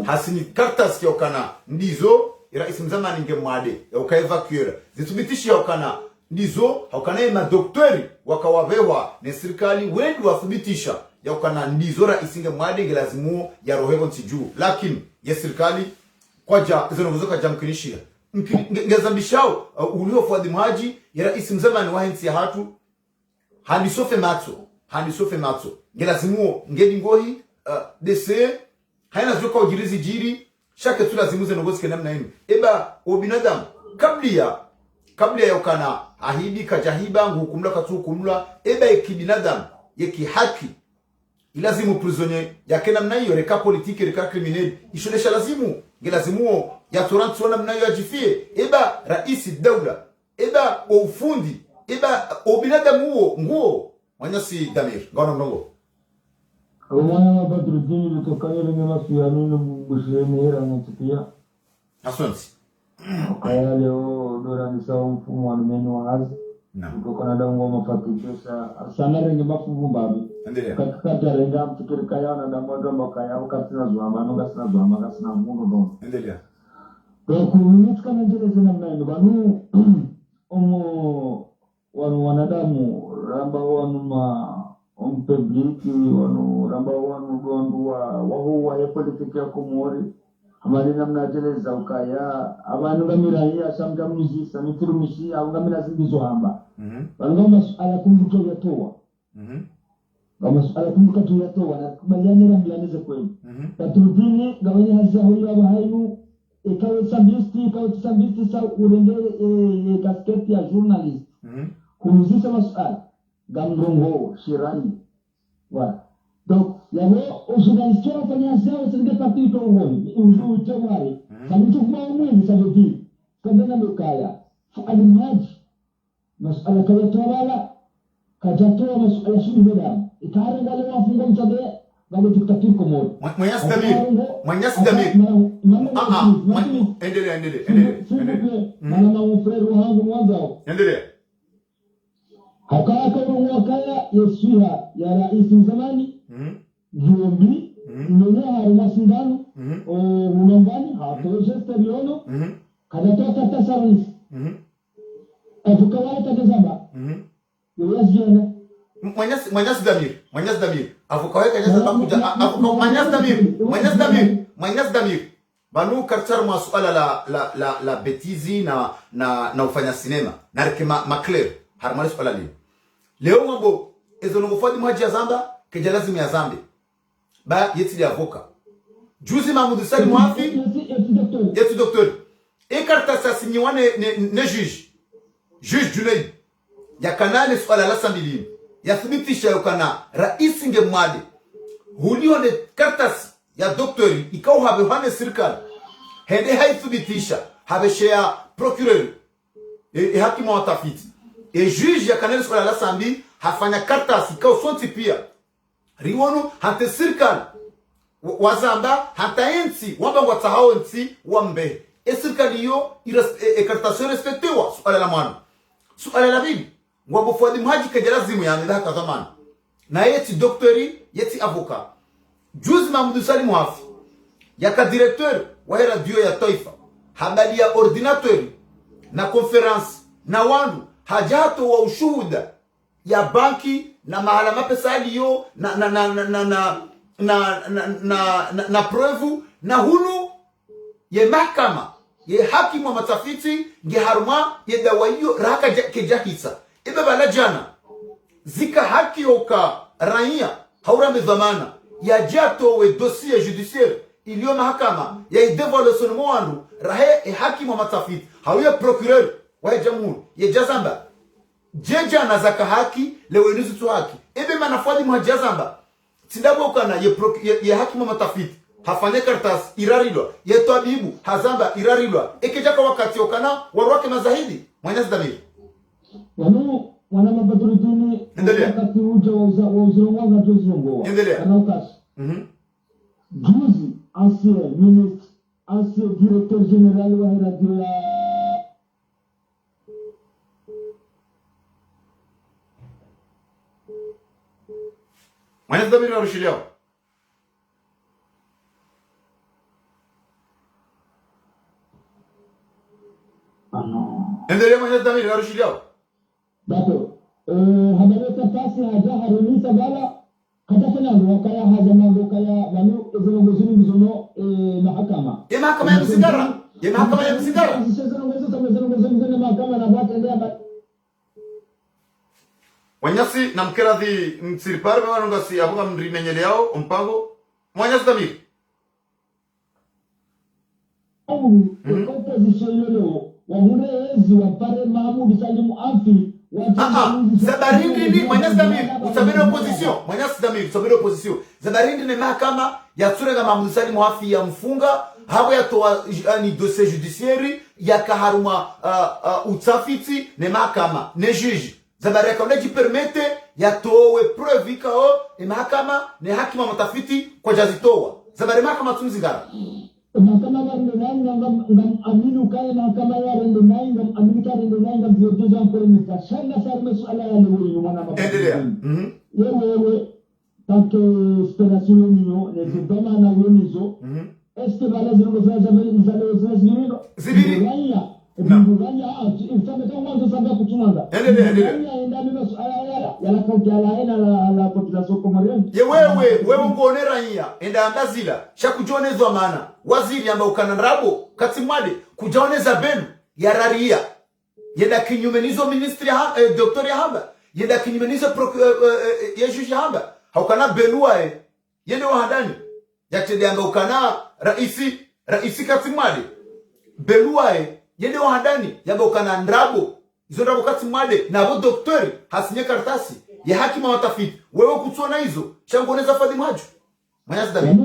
hasini kartas ya ukana ndizo rais mzamani ngemwade ya ukaevacuera zitubitisha ya ukana ndizo haukana ya madoktori wakawavewa ne serikali wendu wathibitisha ya ukana ndizo rais ngemwade ngelazimu ya rohevo nsiju lakini ya serikali kwa zinovuzoka jamkinishia ngezambishao ulio Fuadi Muhaji ya rais mzamani wahensi ya hatu hanisofe matso ngelazimu ngedi ngohi dese haina zoka ujirizi jiri shake tu lazimu ze nogozi kenamna hinu eba obinadamu kabla ya ukana ahidi kajahiba ngukumula katukumula eba ekibinadamu yeki haki ilazimu prisonnier ya kenamna hiyo reka politiki reka krimineli ishodesha lazimu ngelazimu ya torantu wana mnayo ajifie eba raisi daula eba ufundi eba obinadamu huo nguo Mwanyasi Damir ngona mnongo Omwana Badruddin litokanye ngema suyanu mbushemera ngatikia asante kaya leo dora ni sawa mfumo wa meno wa azi kutokana na ngoma fatikisha sana renge mafumu babi katika renga mtukiri kaya na damodo mbakaya ukatina zuama no gasina zuama gasina mungu ndo endelea kwa kumitka na njele zina mnaendo banu wanu wanadamu ramba wanu publiki wanu ramba wanu gondu wa ya politiki ya kumori amali namna jeleza ukaya abantu ngamirahi ashamga mwizi samitirumishi au ngamira zingizo hamba banu masuala kumbuto yatoa masuala kumbuto yatoa na kubaliana na mlaneze kweli Badruddin gawanye haza huyo abahainu ikawe sambisti sa urengere kasketi ya journalist kumuzisha masuala gamrongo shirani wa donc yabo journaliste fanya zao singe parti to ngoni uju tawari sabitu kwa mwini sabiti kabena mukaya Fuadi Muhaji masuala kaya tawala kajatoa masuala shuni beda ikare ngale wafunga mtabe ngale diktatur komori Mwanyasi Damir endelea mwana mfreru wangu mwanzo endelea Hakaka wakaya yeswiha ya rais mzamani Jombi nyonya haruma sindano unambani hatojesha liono kadatoka tasaris afukawala takazamba yoyazjena Mwanyasi Damir afukaweka jaza bakuja Mwanyasi Damir banu kartar masuala la betizi na ufanya sinema na rekema maclair harmali swala leo mambo ezo Fuadi Muhaji ya zamba keja lazima ya zambi ba yeti ya avoka juzi Mahmoud Salim Mwafi yeti docteur ekarta sasini wane ne juge Junaid ya kanali swala la sambili ya thibitisha yokana rais ngemwade hulio ne kartas ya docteur ikao habe hane serikali hende haithibitisha habe share procureur hakimu wa tafiti juge ya kanali swala la sambi hafanya kartas ikao sonti pia riwono hante serikali wazamba hanta ensi wamba watahao ensi wambe serikali yo kartasio respectewa swala la mwana swala la bibi ngwabo Fuadi Muhaji kajalazimu ya nda kazamani na yeti doktori yeti avoka juzi Mahmoud Salim Mwafi yaka directeur wa radio ya taifa habari ya ordinateur na conference na wandu hajato wa ushuhuda ya banki na mahala mapesa aliyo na preuve na hunu ye mahakama ye hakimu wa matafiti nge haruma ye dawayo raka kejahisa ibe bala jana zika haki oka raia haura mezamana ya jato we dossier judiciaire iliyo mahakama ya idevolution mwandu rahe hakimu wa matafiti hauya procureur wa jamhuri ye jazamba jeja na zaka haki lewe nizu tu haki ibe mana Fuadi Muhaji jazamba tindabo kana ye hakimu wa matafiti hafanye kartas irarilwa yeto abibu hazamba irarilwa ekejaka wakati okana warwake mazahidi Mwenyezi Damiri wana mabadrudini wakati uja wa uzirongo wa tuziongo kana ukasi juzi ancien ministre ancien directeur général wa radio ya Mwenyezi Damiri warushiliao endelea Mwenyezi Damiri warushiliao D'accord. Habareta pasi haja harunisa gala kadafanya wakaya haja mambo kaya banu ezongozini bizono mahakama. Ya mahakama ya msingara. Ya mahakama ya msingara. Ezongozini mahakama na bata ndia Wanyasi na mkeradhi msiripare mwana ngasi abuga mrimenyele yao mpango Mwenyezi Damiri. Opposition yolo wahurezi wapare Mahmoud Salim Afi Zabarindi ni Mwenyezi Damiri utabiri opposition Mwenyezi Damiri utabiri opposition Zabarindi ni mahakama ya turega Mahmoud Salim Afi ya mfunga hapo ya toa ni dossier judiciaire ya kaharuma utafiti ni mahakama ni juge Zabareka uneji permete ya towe preuve kao ni mahakama ni hakima mtafiti kwa jazitoa Zabare mahakama tunzingara mahakama warende nai ngam aminu kaya mahakama warende nai ngam aminu kaya warende nai ngam vyoteja mpore mita shanga sarme suala ya lewe mwana mababa endelea yewe tanke esperasyon niyo nezidoma na yonizo este bala zingo zale zibiri raya Raya ifame kama mwanzo sanga kutumanga endelea enda mimi suala yala kaujala ina la population komoriani wewe ngonera hiya enda andazila shakujonezwa maana waziri amba ukanarabo katimwade kujaoneza benu ya raria yenda kinyumenizo ministry ha doctor ya hamba yenda kinyumenizo ya juge hamba haukana benua yende wahadani yatende amba ukana raisi katimwade benua yende wahadani yamba ukana ndrabo izo ndrabo katimwade na abo doctor hasinye kartasi ya hakima watafiti wewe kutsona hizo changoneza fadhi maju Mwenyezi Damiri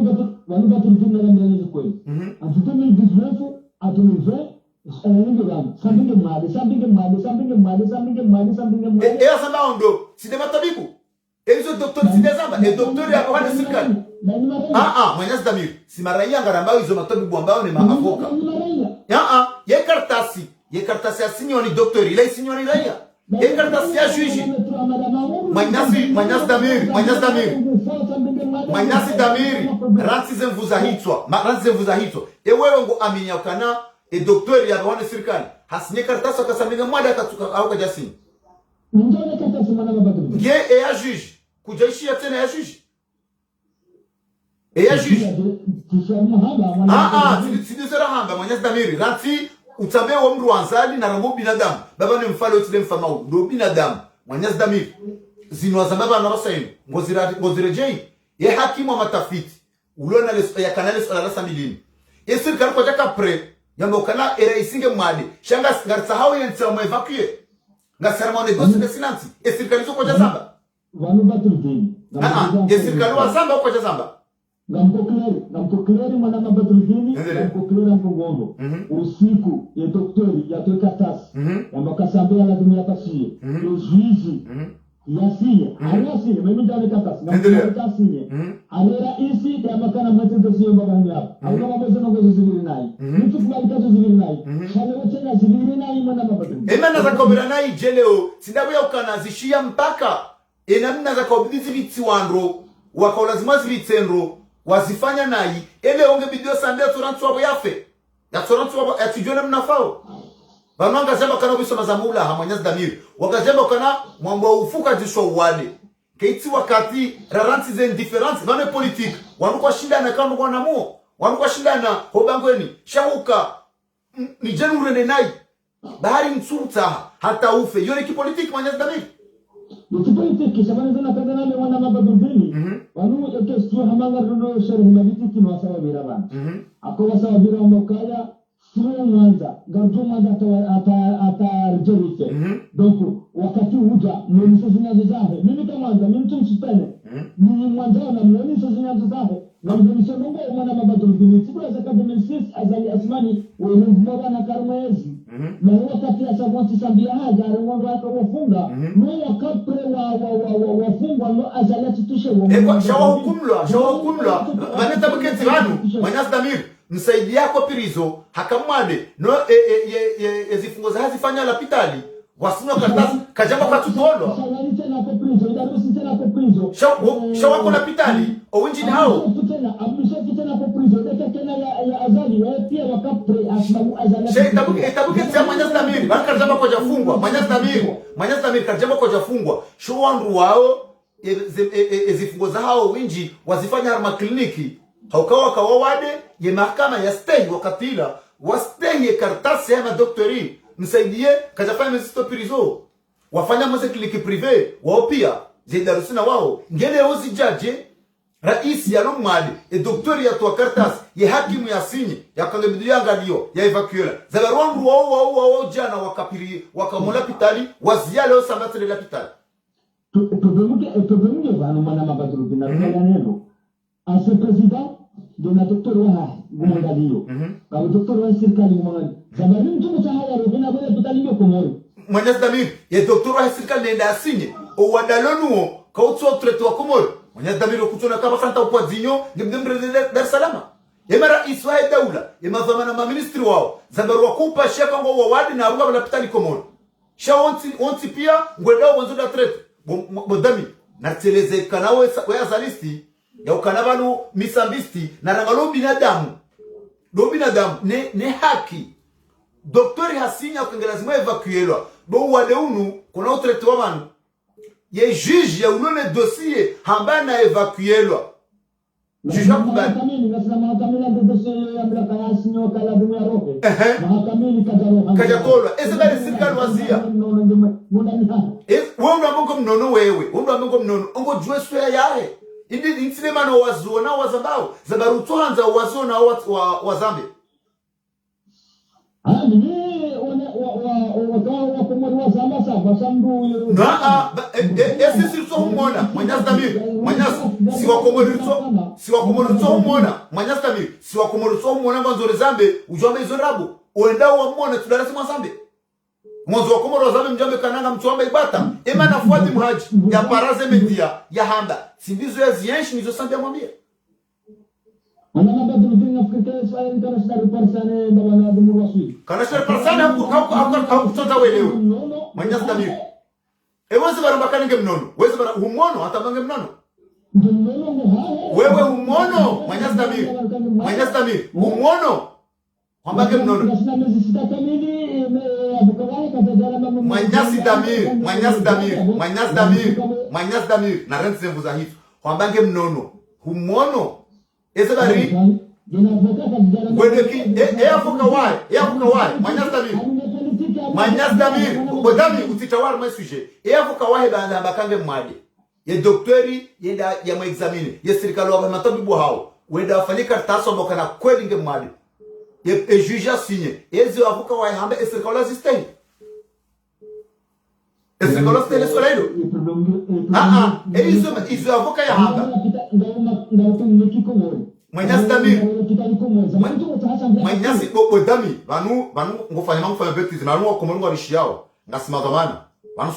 wanuba tuntunga na mbele kweli atutu 2019 atu 2020 sambinge mali samba ondo sidema tabibu hizo doctor sidezamba doctor ya kwa serikali Mwenyezi Damiri si maraia ngarambao hizo matabibu ambao ni maavoka ye kartasi ya sinyoni doctor ile sinyoni raia ye kartasi ya juge Mwenyezi Damiri rantize mvuza hitwa ewewe ngo aminya kana doctor ya wana serikali hasinye kartasi akasamlinga mwada akatuka au kajasini njone kartasi mwana mabatu ye ya juge kujaishia tena ya juge ya juge sidizera hamba Mwenyezi Damiri ranti utambe wa mru wanzali na rambo binadamu baba ni mfalo utile mfamau ndo binadamu Mwenyezi Damiri zinwa zambaba na rosa yenu ngozirejei ye hakimu wa matafiti ulona ya kanali sola la milini ye serikali kwa jaka pre yamba ukana era isinge mwade shanga ngarsahau yensa mu evacuer ngasarama negoce de silence ye serikali zo kwa jazamba wanu batudini ye serikali wa zamba kwa jazamba ngamkokleri mwana mabadrudini ngamkokleri mpongondo usiku ye doktori ya tokatasi yamba kasambia lazima yapashie yo juizi yasiye anasiye mimi ndani katasi ngamkokasi alera isi ya makana mwetezo sio baba hapa au kama mwezo ngozo zibiri nai mtu kwa kazo zibiri nai shale wote na zibiri nai mwana mabadrudini emana za kobera nai jeleo sindabu ya ukanazishia mpaka enamna za kobidizi bitiwandro wakaulazima zibitsenro wazifanya nayi ele onge bidio sande turantu wabo yafe ya turantu wabo atijone mnafao bananga zamba kana biso mazamula ha Mwenyezi Damiri wakazamba kana mwambo ufuka jisho wale keiti wakati raranti zen difference bane politique wanuko shindana kama bwana muo wanuko shindana hobangweni shahuka ni jenu rende nayi bahari mtsuta hata ufe yone ki politique Mwenyezi Damiri Nikipolitiki sabani zina kadana me wana mabadudini wanu eke sio hamanga rono shere mabiti kino wasawa birabana ako wasawa birabana mokaya sio mwanza garjo mwanza ata rejerife donc wakati uja mweniso zinazo zahe mimi kama mwanza mimi tumsipene mimi mwanza na mweniso zinazo zahe na mjulisho mungu mwana mabadrudini tibula zaka 2006 azali asmani wenumba na karmezi na wakati ya sabonti sambia haja arengondo akawafunga no wakapre wafungwa no azali tutushe kwa shawahukumlwa maneta buketi vanu manyasi damiri msaidi yako pirizo hakamwade no ezifungo za hazifanya la pitali wasinwa katasi kajamba katutolwa shawako na pitali owinjini hao etabuke tia manyasi damiri bani kajamba kwa jafungwa manyasi damiri kajamba kwa jafungwa showandu wao ezifungo za hao winji wazifanya harma kliniki haukawa kawawade ye mahakama ya stehi wakatila wastehi ye kartasi ya doktori msaidie kajafanya mesisto pirizo wafanya mwese kliniki prive wao pia zidarusina wao ngele ozi jaje raisi ya lomali doktori ya tuwa kartasi ye hakimu ya sinye ya kangebidu ya ngaliyo ya evacuela zagarwangu wao jana wakapiri wakamola pitali waziyale osambatele la pitali tupemuke vanu mwana mabadrubi na neno ase president de na docteur wa gumangaliyo kwa docteur wa serikali gumangaliyo zabari mtu mtahaya robina bale tutaliyo komori mwenyezi damir ye docteur wa serikali nenda asinye o wadalonuo ka utso treto wa komori mwenyezi damir okutona kama fanta upozinyo ngimdembre Dar es Salaam yemara iswae daula yemazamana ma ministri wao zabaru wakupa sheka ngo wawadi na ruga bala pitali komori shawonti pia ngwedao wanzo da treto bodami narteleze kanawe ya zalisti ya ukanabanu misambisti na rangalo binadamu ne haki doktori hasinya ukangelazima evacuelwa bo waleunu kuna utrete wa manu ye juge ya unone dossier hamba na evacuelwa juge kubali kajatolwa ezebale sirikali wazia wewe unabongo mnono ongo jwe swea yae indi insinema no wazuona wazambao zabarutohanza wazuona wazambe esi sirito humona manyasi damiri manyasi siwakomorito humona manyasi damiri siwakomorito humona nganzore zambe ujwambe izo rabu uendao wa mwone tudarasi mwazambe mwanzo wa komoro zambe mjambe kananga mtuamba ibata ema na fuadi muhaji ya paraze media ya handa sindizo ya zienshi nizo sambi ya mwambia kanashari parsane hakutoza welewe manyasi damiru wezi barambakani nge mnono wezi barambakani humono hata mange mnono wewe humono manyasi damiru humono wambake mnono manyasi damir na renzi zembuza hitu wambange mnono humono ezebari gwedeki eafuka wae manyasi damir bodami utitawar mwa suje eafuka wae banda bakange mwade ye doktori yenda ya mwa examine ye serikali wa matabibu hao wenda wafanyika taso mbokana kweli nge mwade ye juge signé ezi avuka wae hambe serikali wa sistemi esikola stele soleilo izo avoka ya hamba manyasi damir manyasi bodami banu ngofanya betizi na ruwa komongo alishiao ngasimagamana banu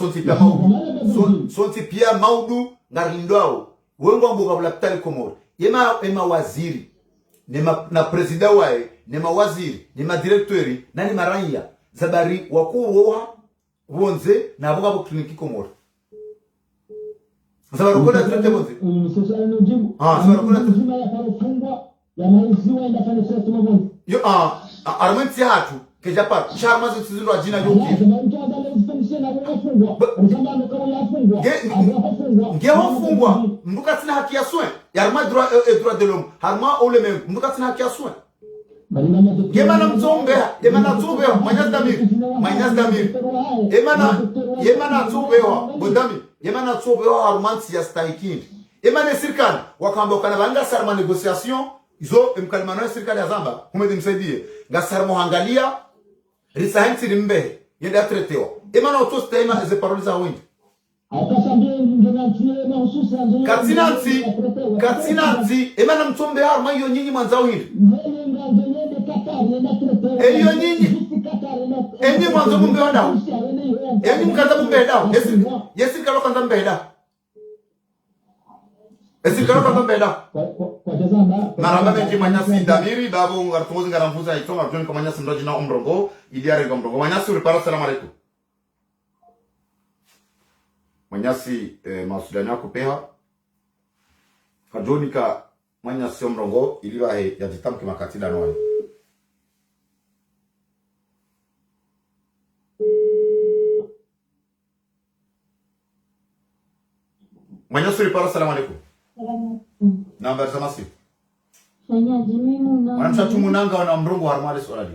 sonti pia maudu ngarindwao wengo mboga bla pitali komori ema waziri na presida wae nema waziri nema directori na nema raia zabari wakuwa wonze na abo kliniki komori zabarukola trete bonze zabarukola yo armenti hatu ke Japan charma zizindo ajina yoki ngehofungwa mbuka tina haki ya soin yarma droit de l'homme harma ole même mbuka tina haki ya soin Yemana mzombeha, manyasi damir. Yemana mzombeha, bodami. Yemana mzombeha harumansi ya stahikini. Yemana sirikani, wakamba wakana banga sarma negociation, izo mkalimano ya sirikani ya zamba, kumedi msaidie. Nga sarma hangalia, risahensi rimbehe, yende atretewa. Yemana otosi tema eze paroli za wengi. katsinanzi emana mtombe harma iyo nyinyi mwanzao hili iyo nyinyi enyi mwanzo mumbe wadao enyi mkanda mumbe dao yesi kalo kanda mumbe dao esi kalo kanda mumbe dao maraba menji manyasi damiri dabo ngartungozi ngaramfuza itonga joni kwa manyasi mdoji na umrongo idiare nga umrongo manyasi uripara salamu alaikum manyasi mausudani yako peha kajonika manyasi umrongo iliwahe ya jitamke makatida noe manyasi uripara salamu alaikum namba za masi Fanya jimimu na wanamshatu munanga wana mrongo harmali swaladi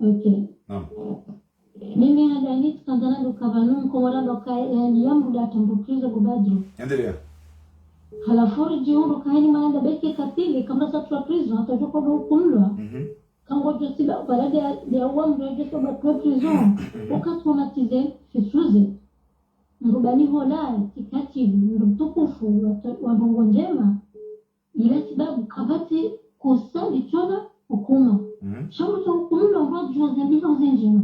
okay naam mimi hadani tukandana dukavanu mkomora doka yambu da tambukizo bubadru endelea halafuri jiundu kahini maanda beke katili kama sa tuaprizo hata joko hukumlwa kango josiba balade ya uamdu ya josoba tuaprizo ukatumatize fisuze mrubani holai kikatibu mtukufu wa mungu njema ila sababu kabati kusali chona hukuma shauri cha hukumla mbao juwazambika uzenjema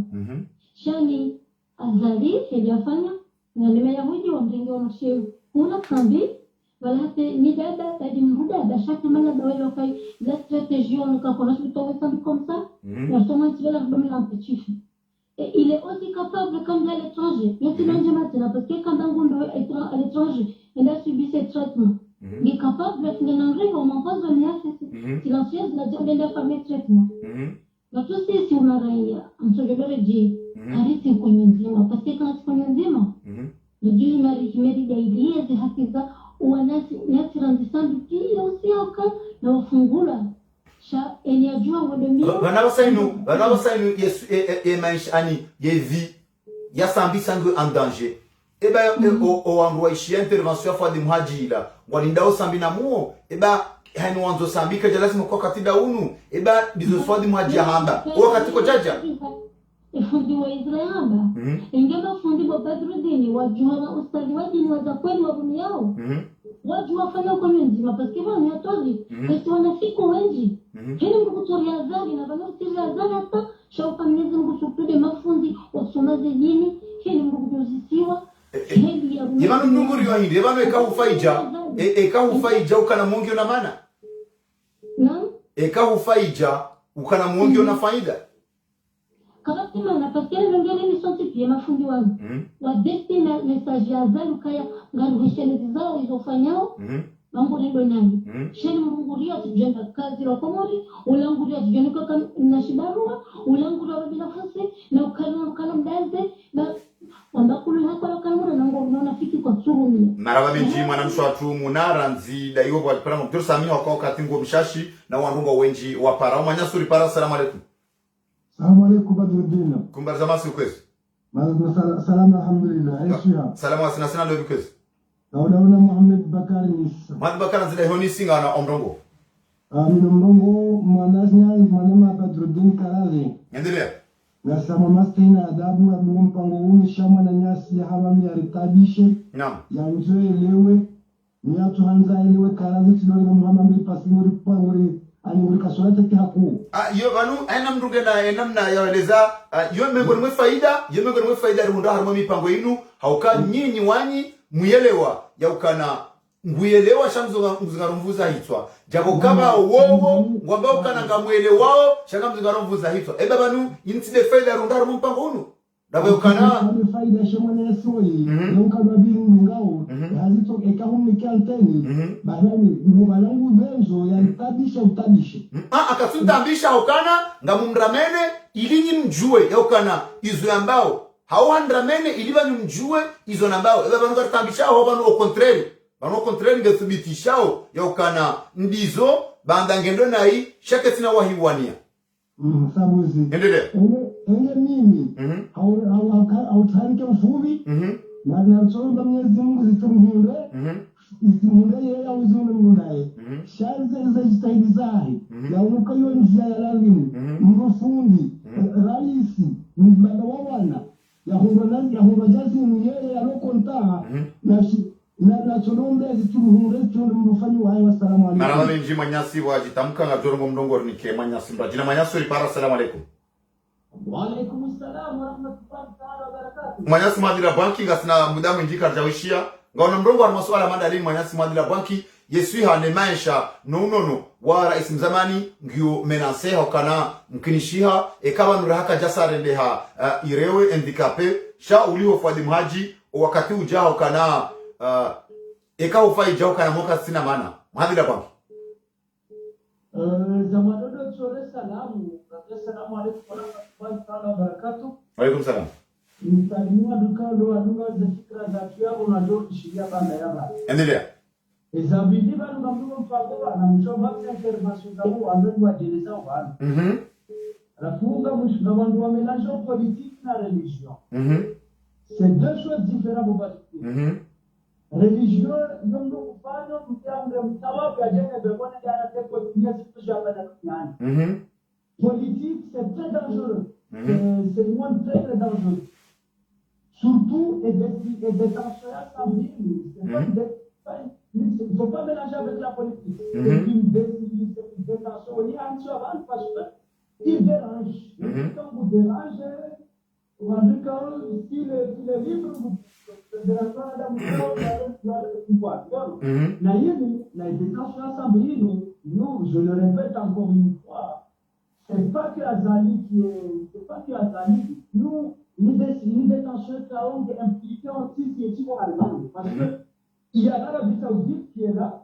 shani azali hejafanya na lima yahudi wa mrengi wa mshewu kuna kambi wala hate nidada tadi mrudada shaka mala bawelo kai la strategie on ka konas bitowe sambi comme ça la semence de la domaine l'empêchifi et il est aussi capable comme à l'étranger mais c'est maintenant parce que quand on est à l'étranger il a subi ce traitement il est capable de faire un rêve on pas de silencieuse la de la famille traitement donc si on a rien on se devrait dire arrêtez kunyenzima parce que quand kunyenzima le Dieu mérite d'aider hakiza wanasi nyati randisandu kila usioka na ufungula sha enejua wademio banabasainu yesu maisha ani yevi ya sambi sangu en danger o amrwa ishi intervention fa de muhajila walindao sambi na muo hani wanzo sambi ka lazima kwa katida unu dizo fa de muhajia hamba wakati ko jaja fundi wa Israeli ingema fundi wa Badruddin wajua na ustadi wa dini wa kweli wa dunia yao wajua fanya kwa nzima paske bwana yatozi sisi wanafika wengi hili mkutoria azali na bana tira azali hata shauka Mwenyezi Mungu tukude mafundi wasomaze dini hili mkutozisiwa hili ya yebano ndunguri wa hindi yebano eka ukana mungi una maana eka ufaija ukana mungi una faida kama na paskele ngene ni scientifique mafundi wangu wa destina message ya zalu kaya ngaruhisheni zao izofanyao mambo ndio nani sheni munguria tujenga kazi la komori ulanguria tujenika na shibarua ulanguria bila nafasi na ukana mdaze na wambakulu hapa kamera na ngo unafiki kwa tsuru maraba menji mwana mshwatu munara nzi da yobo alipara mtu samini wakao katingo mshashi na wanungo wenji wapara manyasuri para salamu alaykum. Assalamu alaikum Badruddin. Kumbar zamasi ukwezi. Salamu alhamdulillah. Aisha. Salamu asina ndo ukwezi. Naona Muhammad Bakari Nisa. Muhammad Bakari zile honi singa na omrongo. Mino mrongo manaznya manema Badruddin Karazi. Endelea. Na sama mastina adabu ya mpango huu shama na nyasi hawa ya ritabishe. Naam. Ya mzoe lewe. Ni atu hanza elewe Karazi tidori Muhammad pasimuri panguri ani kaswata kihaku yo banu aina mruge na namna yaeleza yo mengoni mwe faida runda harimo mipango inu hauka nyinyi wanyi muyelewa yaukana nguyelewa shamzo mzingarumvuza hitwa jago kama wowo ngwamba ukana ngamwelewao shanga mzingarumvuza hitwa banu intide faida runda harimo mipango unu dawe ukana faida shomone soi ukana biru ngao hazito ekahumi kanteni bahani mubalangu benzo yantabisha utabishe akasutambisha ukana ngamumramene ilinyi mjue yaukana izo ambao hauandramene iliba mjue izo nambao banu katambisha ho banu au contraire ngatubitishao yaukana ndizo banda ngendo nai shake tina wahiwania sabuzi endelea enge mimi au tarike ufubi na natsomba Mwenyezi Mungu zitumhinde yeye uzune mundaye shaze zitahidi zahi ya unuka yo njia ya lazima mfundi raisi mbaba wana ya hurona jazi yeye alokonta na Marama benji manyasi wajitamka ngajorongo mdongo nike manyasi mbajina manyasi ripara. Assalamu alaikum. Wa alaikum assalam wa rahmatullahi wa barakatuh. Manyasi madila banki ngasina muda mwingi karjawishia ngaona mdongo wa masuala madalini manyasi madila banki yesui hane maisha no wa rais mzamani ngio menase hokana mkinishiha ekawa nurahaka jasarendeha irewe handicapé sha uliho fadi mhaji wakati ujao kana ekawa ufai jao kana moka sina mana madila banki. Zamadodo chore salamu alaikum wa rahmatullahi wa barakatuh. Wa alaikum salam. Mtalimwa duka za fikra za kiabu na ndio kishiria banda ya baba. Endelea. Ezabidi banu ngambo mfago na mshomba intervention zao andwa jeleza wana. Rafunga mshomba wandu wa mélange politique na religion. C'est deux choses différentes au Vatican. Religion ndio kufanya mtambo mtawapo ya jenga bebona jana tepo dunia siku shamba na duniani. Politique c'est très dangereux. C'est le monde très dangereux. Surtout et des tensions sans vie. Il ne faut pas mélanger avec la politique. C'est une détention. On y a un cheval parce qu'il dérange. Quand vous dérangez, ou en tout cas, s'il est libre, vous dérangez le pouvoir. La détention assemblée, nous, je le répète encore une fois, c'est pas que Azali qui est. C'est pas que Azali. Nous, une détention qui a impliqué en Titi allemand. Parce que il y a l'Arabie Saoudite qui est là,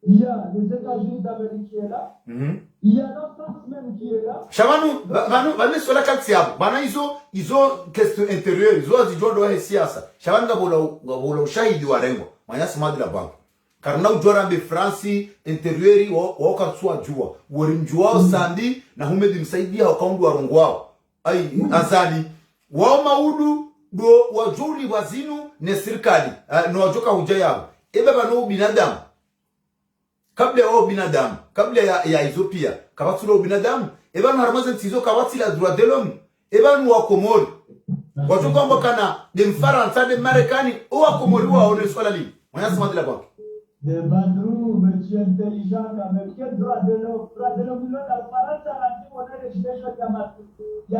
il y a les États-Unis d'Amérique qui est là, il y a la France même qui est là. Shabanu, banu sola katsiabu. Bana hizo question intérieure, hizo azijondo wa siasa. Shabanu gabola ushahidi wa rengo. Manyasi madila bank. Karna ujora mbe France intérieure wa katsua jua. Warimjua sandi na humedi msaidia wakaundu wa rongwao. Ai azali wao maudu do wajuli wazinu ne serikali no wajoka huja yao ebe bano binadamu kabla ya binadamu kabla ya Ethiopia kabatula binadamu ebe bano haramaze tizo kabatila droit de l'homme ebe bano wa Komori wajoka mbakana de Mfaransa de Marekani o wa Komori wa one swala li mwanasi madila bank de Badrou monsieur intelligent mais quel droit de l'homme la Faransa la timone de situation ya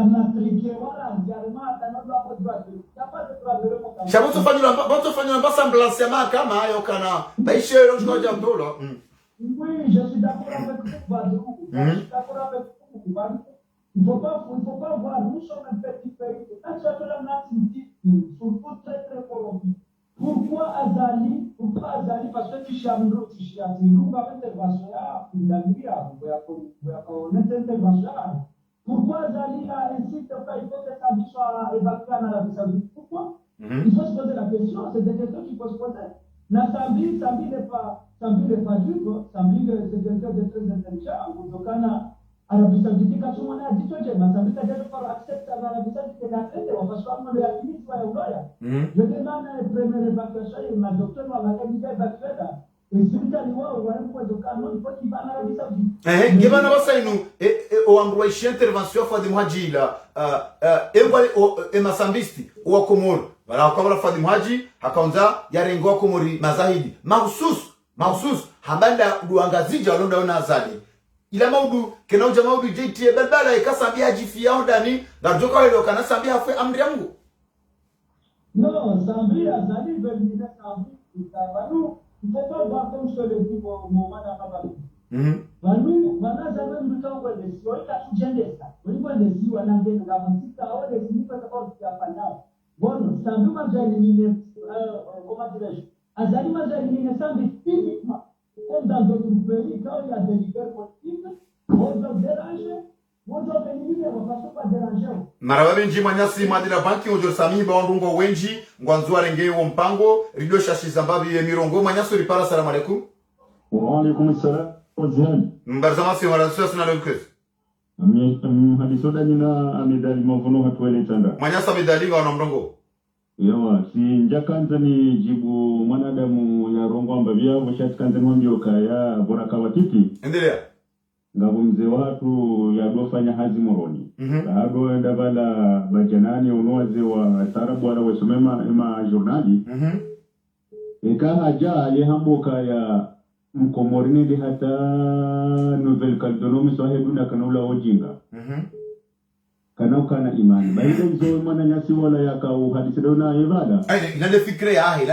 matrique wala ngarma atanodo hapo droit de l'homme. Shabuto fanyula mbasa semblance ya kama hayo kana baishero njoja mdolo. Oui, je suis d'accord avec vous Badrou. Je suis d'accord avec vous Badrou. Il faut pas voir, nous sommes un petit pays. Quand ça la nationalité, surtout très très corrompu. Pourquoi Azali? Parce que tu chambre, tu chiatis, nous avons intervention là, pourquoi Azali a insisté pas il faut que sa vie soit évacuée en Arabie Saoudite? Pourquoi? Il faut se poser la question, c'est des questions qu'il faut se poser. Sambi n'est pas dur, Sambi c'est quelqu'un de très intelligent, Moutokana, Arabie Saoudite, quand on a dit que Sambi a déjà accepté l'Arabie Saoudite, parce qu'on lui a fini, je demande une première évacuation, et ma docteur m'a dit évacuer là. Et celui qui a dit, il faut qu'il va en Arabie Saoudite. Gibana wasainu oamruishi intervention fadi mhaji la emasambiste wa Komoro wala kwa fadi mhaji hakaanza yarengo Komori mazahidi mahusus habanda duangazija walonda ona azali ila maudu kenauja maudu JT badala ikasambia jifia ondani ngajoka wale kana sambia afu amri yangu. Non, Sambi Azali veut dire Sambi nous il faut pas voir comme je le dis au moment d'Amabali. Nous jamais nous temps où les soins la suggestion. Nous voulons les yeux en anglais la musique à les signes pas encore qui a pas là. Bon, Sambi m'a éliminé comment dirais-je? Azali m'a éliminé Sambi physiquement. Comme dans d'autres pays quand il y a des leaders politiques, on doit déranger. Marawabe njima nyasi madila banki ujur sami ba ondungo wenji ngwanzua renge wo mpango rido shashi zambabi ye mirongo manyaso ripara. Salamu alaikum. Wa alaikum assalam. Ozian mbarzama si maransu suna lukes hadisoda nina amedali mavuno hatuele tanda manyasa medali wa mrongo yawa si njakanta ni jibu mwanadamu ya rongo ambavya washatikanta mwambioka ya boraka watiti endelea ngabo mzee watu yadofanya hazi moroni hago enda bala bajanani unoaze wa tarabu wala wasomema ima journali eka haja ye hamboka ya mkomorini di hata Nouvelle Calédonie swaheduna kana ula ojinga kana ukana imani baida izo mwana nyasi wala yakau hadisi dona ibada nande fikre yahe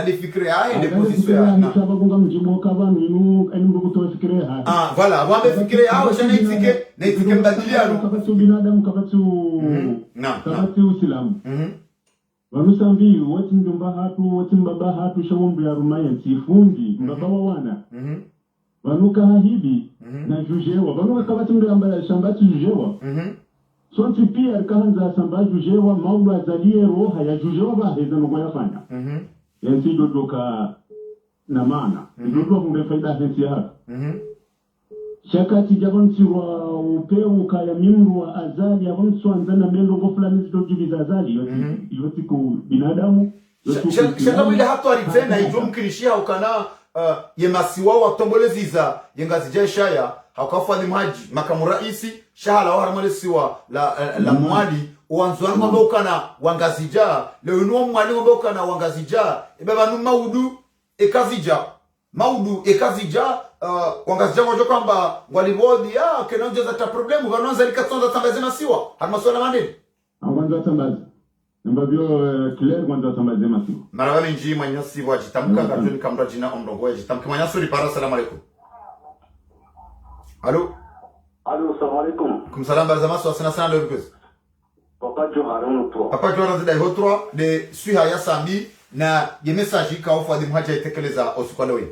de position na sababu mjibo kabanu inu enu kutoa fikre yahe voilà wambe fikre yao shana itike mbadiliano kabatu binadamu kabatu kabatu Uislamu wanusambi wati ndumba hatu wati mbaba hatu shawombu ya rumaya sifundi mbaba wa wana wanuka hahidi na jujewa wanuka kabatu mbamba shambatu jujewa sonti pia kaanza samba jujewa maulu azalie roha ya jujewa baheza nuko yafanya yansi dodoka na maana dodoka kunde faida hensi hapa shakati jabonsi wa upeu kaya mimru wa azali yabonsi wanzana mendo gofulani zidojibiza azali yoti ku binadamu shaka wile hatu aritena ijo mkirishia ukana yemasiwa wa tomboleziza yengazi shaya hakafadhi maji makamu raisi shahala wa harmalisiwa la mwali uwanzuani ngombe ukana wangazija leo inuwa mwali ngombe ukana wangazija ibeba nu maudu ekazija wangazija ngojo kamba walibodi kena ujeza ta problemu vanonza likatonza tambaze masiwa harmaswala mandeni awanza tambaze mbabio clair kwanza tambaze masiwa marawali nji manyasi wajitamka katuni kamra jina omrongo wajitamka manyasu ripara. Assalamu alaikum. Allô, assalamu alaikum. Kumsalam barzamasu asana sana leo bikozi. Papa Johar Papa Johar zida hotro de suiha ya sambi na ye message ka ofa de mhaja itekeleza osukwalewe.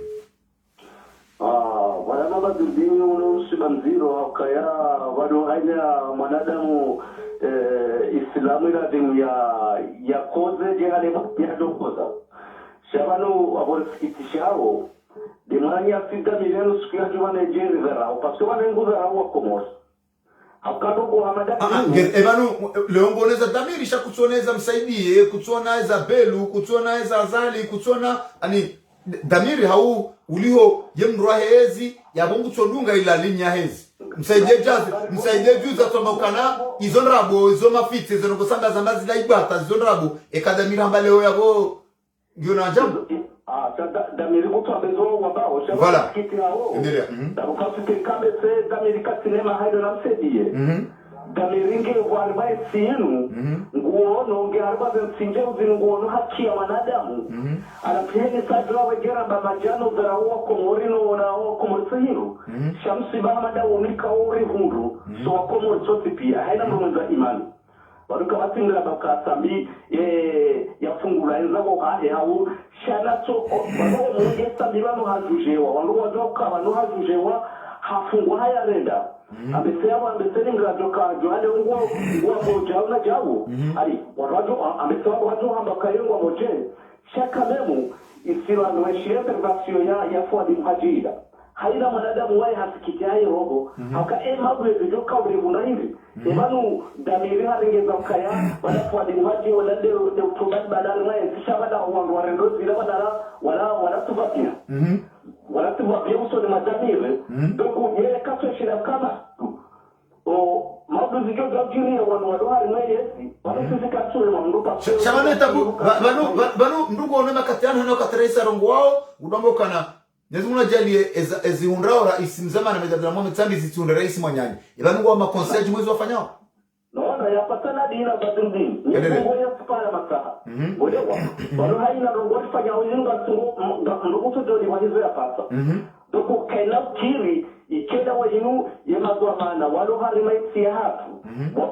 Wala mama dindini uno sibanziro kaya wado haina mwanadamu Islamu ila dini ya koze jehale ya dokoza. Shabanu aborifikitishao de manya fida mileno siku ya juma Nigeria zara parce que wanengo zara wa Komoro akadogo hamada ebanu leongoneza damiri shakutsoneza msaidie kutsona Isabelu kutsona Azali kutsona ani damiri hau ulio yemrwa hezi yabongu tsodunga ila linya hezi msaidie juza tombokana izonrabo izo mafiti zenogosanga zambazi la ibata izonrabo ekadamira mbaleo yabo ngona jambo damiri kutu abezo wabao voilà kiti hao endelea dakukafite kabese damiri katinema haido na msedie damiri nge walbai sinu nguono nge harbaze msinje uzinu nguono haki ya wanadamu anapiheni sadra wegera bamajano zaraua komorino na komorisa hinu shamsi bahamada unika uri hundu so wakomoriso pia haina mrumeza imani waduka watingra bakasambi yafungula enzago kahe hau shanato wano mwenge sambi wano hajujewa wano wadoka wano hajujewa hafungwa haya renda ameseni ngajoka joane nguwa moja una jawu ali wano amesema wano hambaka yungwa moje shaka memu isila nweshia pervasio ya fuadi mhajida haina mwanadamu wae hasikiti hae robo haka mabu yezujoka ulivuna hivi ebanu damiri haringeza mkaya wanafuadi mhaji wala de utubadi badali wae kisha wada wangu warendo zila wala tubapia wala tubapia uso ni madamiri doku yele kato shira kama mabu zijoka jiri wanu wadohari mweyesi wala sisi kato ni wandupa shamane tabu banu mdugu wanema katiana hano kateresa rongo wao udomokana Nezimuna jali ezihundrao raisi mzama na medadana mwame tsambi zitihundra raisi mwanyani Ibanu wa makonseji mwezi wafanyao? Naona ya patana dina badrudini Nyemungu ya kupala masaha Mwedewa Wano haina rongo wafanya uzinga ndugutu jodi wahizo ya pasa Doko kaina kiri ikeda wa inu yemazwa mana Walo harima isi ya hatu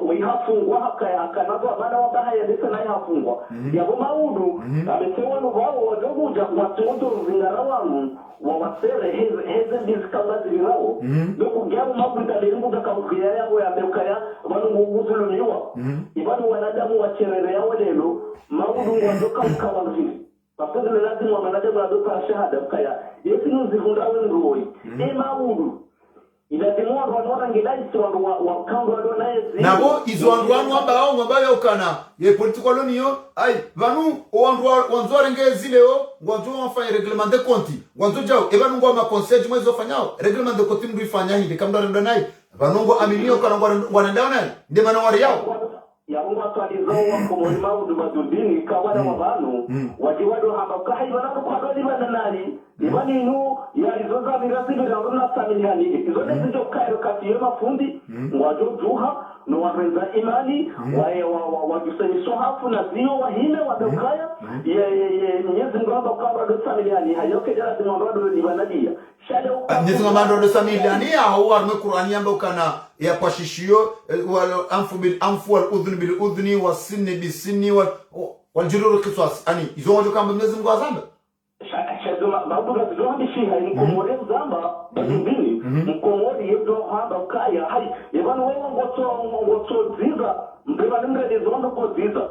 Wihafungwa hakanazwa mana wabaha ya disa na yahafungwa Yabo maudu Amesewa nuwao wadogu watungutu zingara wangu wawasere heze ndizikanga zilirao Doko gyamu mabuta lirimbu daka ukia yao ya meukaya Wanu muguzulumiwa Ibanu wanadamu wacherere yao lelo Maudu wadoka ukawa mzili Pasudile lazima wanadamu wadoka shahada ukaya Yesi nuzihundawe nruoi maudu Ilazimua wanora ngilaisi wakangu wadona yezi Nabo izo wanduanu wamba hao mbayo ukana Ye politiko loniyo Ay, vanu wanzu warengezi leo Wanzu wafanya reglement de konti Wanzu jao, ebanu ngwa makonseji mwezi wafanyao Reglement de konti mdu ifanya hindi Kamda rendo nai Vanu ngwa aminio kana ngwa nandao nai Nde mana wari yao yabunga twalizo wako mulima udubadubini kawala wabanu wajiwado hamba kahi wana kwa doli bananani ibani nu yalizoza mirasili na runa familiani izode zijo kairo katiyo mafundi ngwajo juha no warenza imani wajusani sohafu na ziyo wahine wadokaya Mwenyezi Mungu hamba kwa doli familiani hayoke jala zimondwado ni banadia Mwenyezi Mungu hamba doli familiani au warme Qur'ani hamba ukana ya pashishio wal anfu bil anfu wal udhun bil udhni was sinni bis sinni wal jurur qisas ani izo wajo kamba Mwenyezi Mungu azamba shazuma babuga zohandi shiha ni komore zamba bazubini mkomori yedo hamba kaya hai yabana wewe ngoto ziza mbeba nimre zondo ko ziza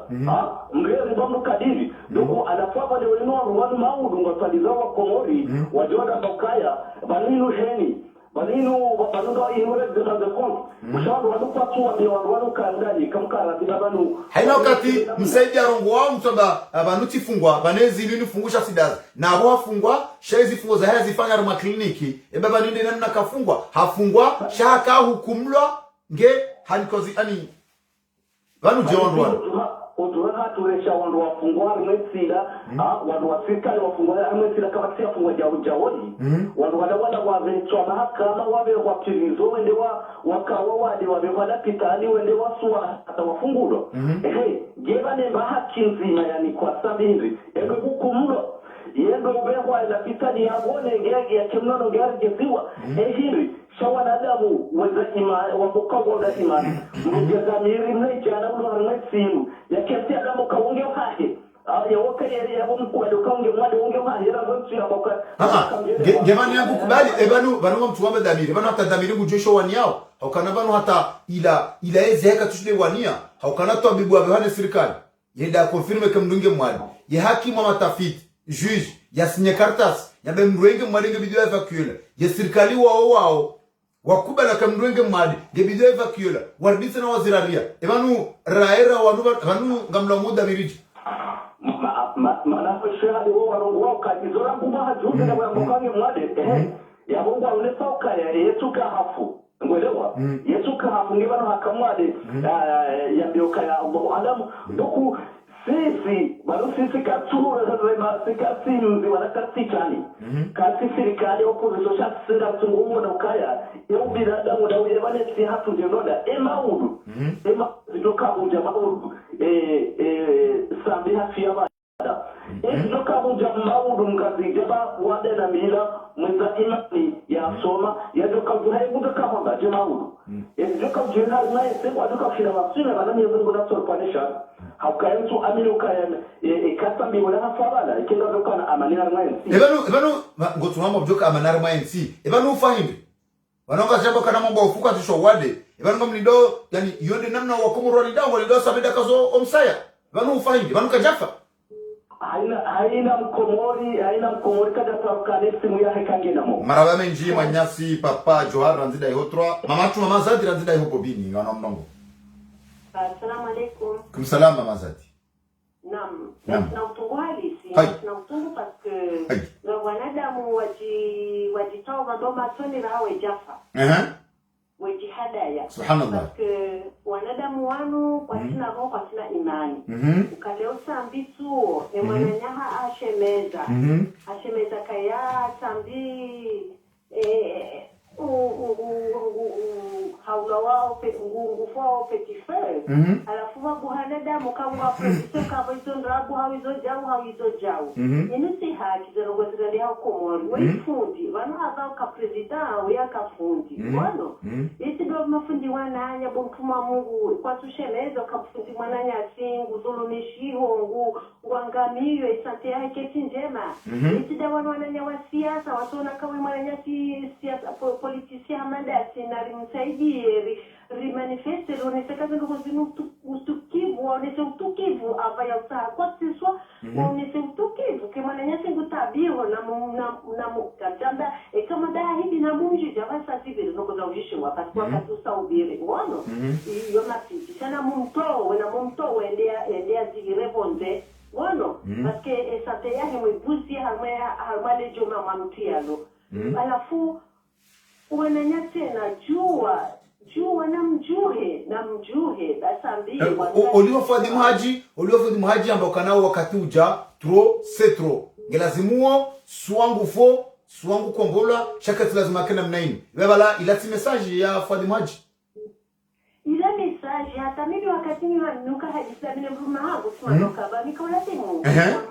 mbere bondo kadiri doko anafuapa le wenu wanu maudu ngotaliza wa komori wajoda bakaya baninu heni baninu banundo inure de compte mshawado wadupa tu wanu kandani kamkara bibanu haina wakati msaidia rongo wao mtoba banuti fungwa banezi nini fungusha sidazi na abo fungwa shaizi fungo za haya zifanya ruma kliniki baba nini nani nakafungwa hafungwa shaka hukumlwa nge halikozi ani banu jondwa Oduha turesha wandu wafungwa mwesila wandu wasikali wafungwa mwesila kama sia fungwa jawoni wandu wala wavenchwa mahakama wabe wapilizo wende wakawa wadi wabe wala pitani wende wasua hata wafungulo geba nemba haki nzima yani kwa sabindi ebe hukumlo yendo ubehwa ila pitani yabone ngege ya kimnono geziwa hiri shawanadamu weza imani wabukago da imani mjazamiri mnejana ulo ya kesi adamu kaunge uhahe ya woka ya mkwado kaunge mwade unge uhahe ya mwentu ya boka gemani yangu kubali banu mtu wame dhamiri banu hata dhamiri kujesho wani yao haukana banu hata ila eze heka tushile wania haukana tu abibu wabehane sirikali yenda konfirme kemdunge mwade ya haki mwa matafiti juge ya sinye kartas ya bemruenge mwade bidio evacuela ya sirikali wao wakubala kamrwenge mwadi gebido evacuela warbisa na waziraria ebanu raera wanu ngamla muda miriji mana shehadi wo warongo kadizora nguma hajude na mbokange mwadi ya bongo unesa ukaya yetuka hafu ngwelewa yetuka hafu ngibano hakamwade ya biokaya Adamu doku sisi bado sisi katura rema sikasi mzi wanakati chani kasi serikali opposition shasira tungumu na ukaya yo binadamu na uyebane si hatu jenoda emaudu zidoka unja maudu sambi hafia bada zidoka unja maudu mkazi jaba wade na mila mweza imani ya soma ya doka juhai mudoka mwanda jemaudu zidoka juhai na ese wadoka shira wasuna bada miyazungu na sorpanisha haukayentu aminu kayen ikasami wala hafabala ikinga dokana amanira mwensi ebanu ngotumama bjoka amanira mwensi ebanu ufahimbi wanonga shamba kana mambo ufuka tisho wade ebanu ngamlido yani yonde namna wakomoro lidawo lido sabeda kazo omsaya ebanu ufahimbi ebanu kajafa haina mkomori kada pakane simu ya hekange namo maraba menji manyasi papa Johar ranzida ihotro mama Zadi ranzida ihopobini ngana mnongo. Assalamu alaikum. Kumsalam Mama Zadi. Naam. Na utungu halisi. Na utungu parce que na wanadamu wajitoa madoma toni rawe jafa. Weji hadaya. Subhanallah. Parce que wanadamu wanu kwa sina roho kwa sina imani. Ukaleo sambi tuo ni mwananyaha ashemeza kaya sambi haula wao nguvu wao petifer alafu wabuhana damu kama producer kama hizo ndabu hawizo jau inusi haki zero gozali hao komori wefundi wana hata ka president ya kafundi wano isi ndo mafundi wananya bomtuma Mungu kwa tushemeza kafundi mwananya singu zulumishi hongu wangamiyo isante yake tinjema isi ndo wananya wa siasa watu kama mwananya siasa politician amanda sinari msaidie rimanifeste runesekaza ngozinu ustukivu onese utukivu avaya usaha kwa siswa onese utukivu kemana nyase ngutabiro na mukatanda kama dahibi na munji javasa sivile nokoza ujishiwa paswa katusa ubire wono iyo mapiti sana mumtowe endea zigirevonde wono paske esate yahe mwibuzi harmale joma mamutialo alafu wananya tena jua juu wanamjue na mjue basambi oliwa fadhi mhaji ambao kanao wakati uja tro setro ngelazimuo swangu fo swangu kongola shakati lazima kana mnaini bebala ilati message ya fadhi mhaji ila message hata mimi wakati nuka hadisa mimi mruma hapo tunadoka ba nikaona simu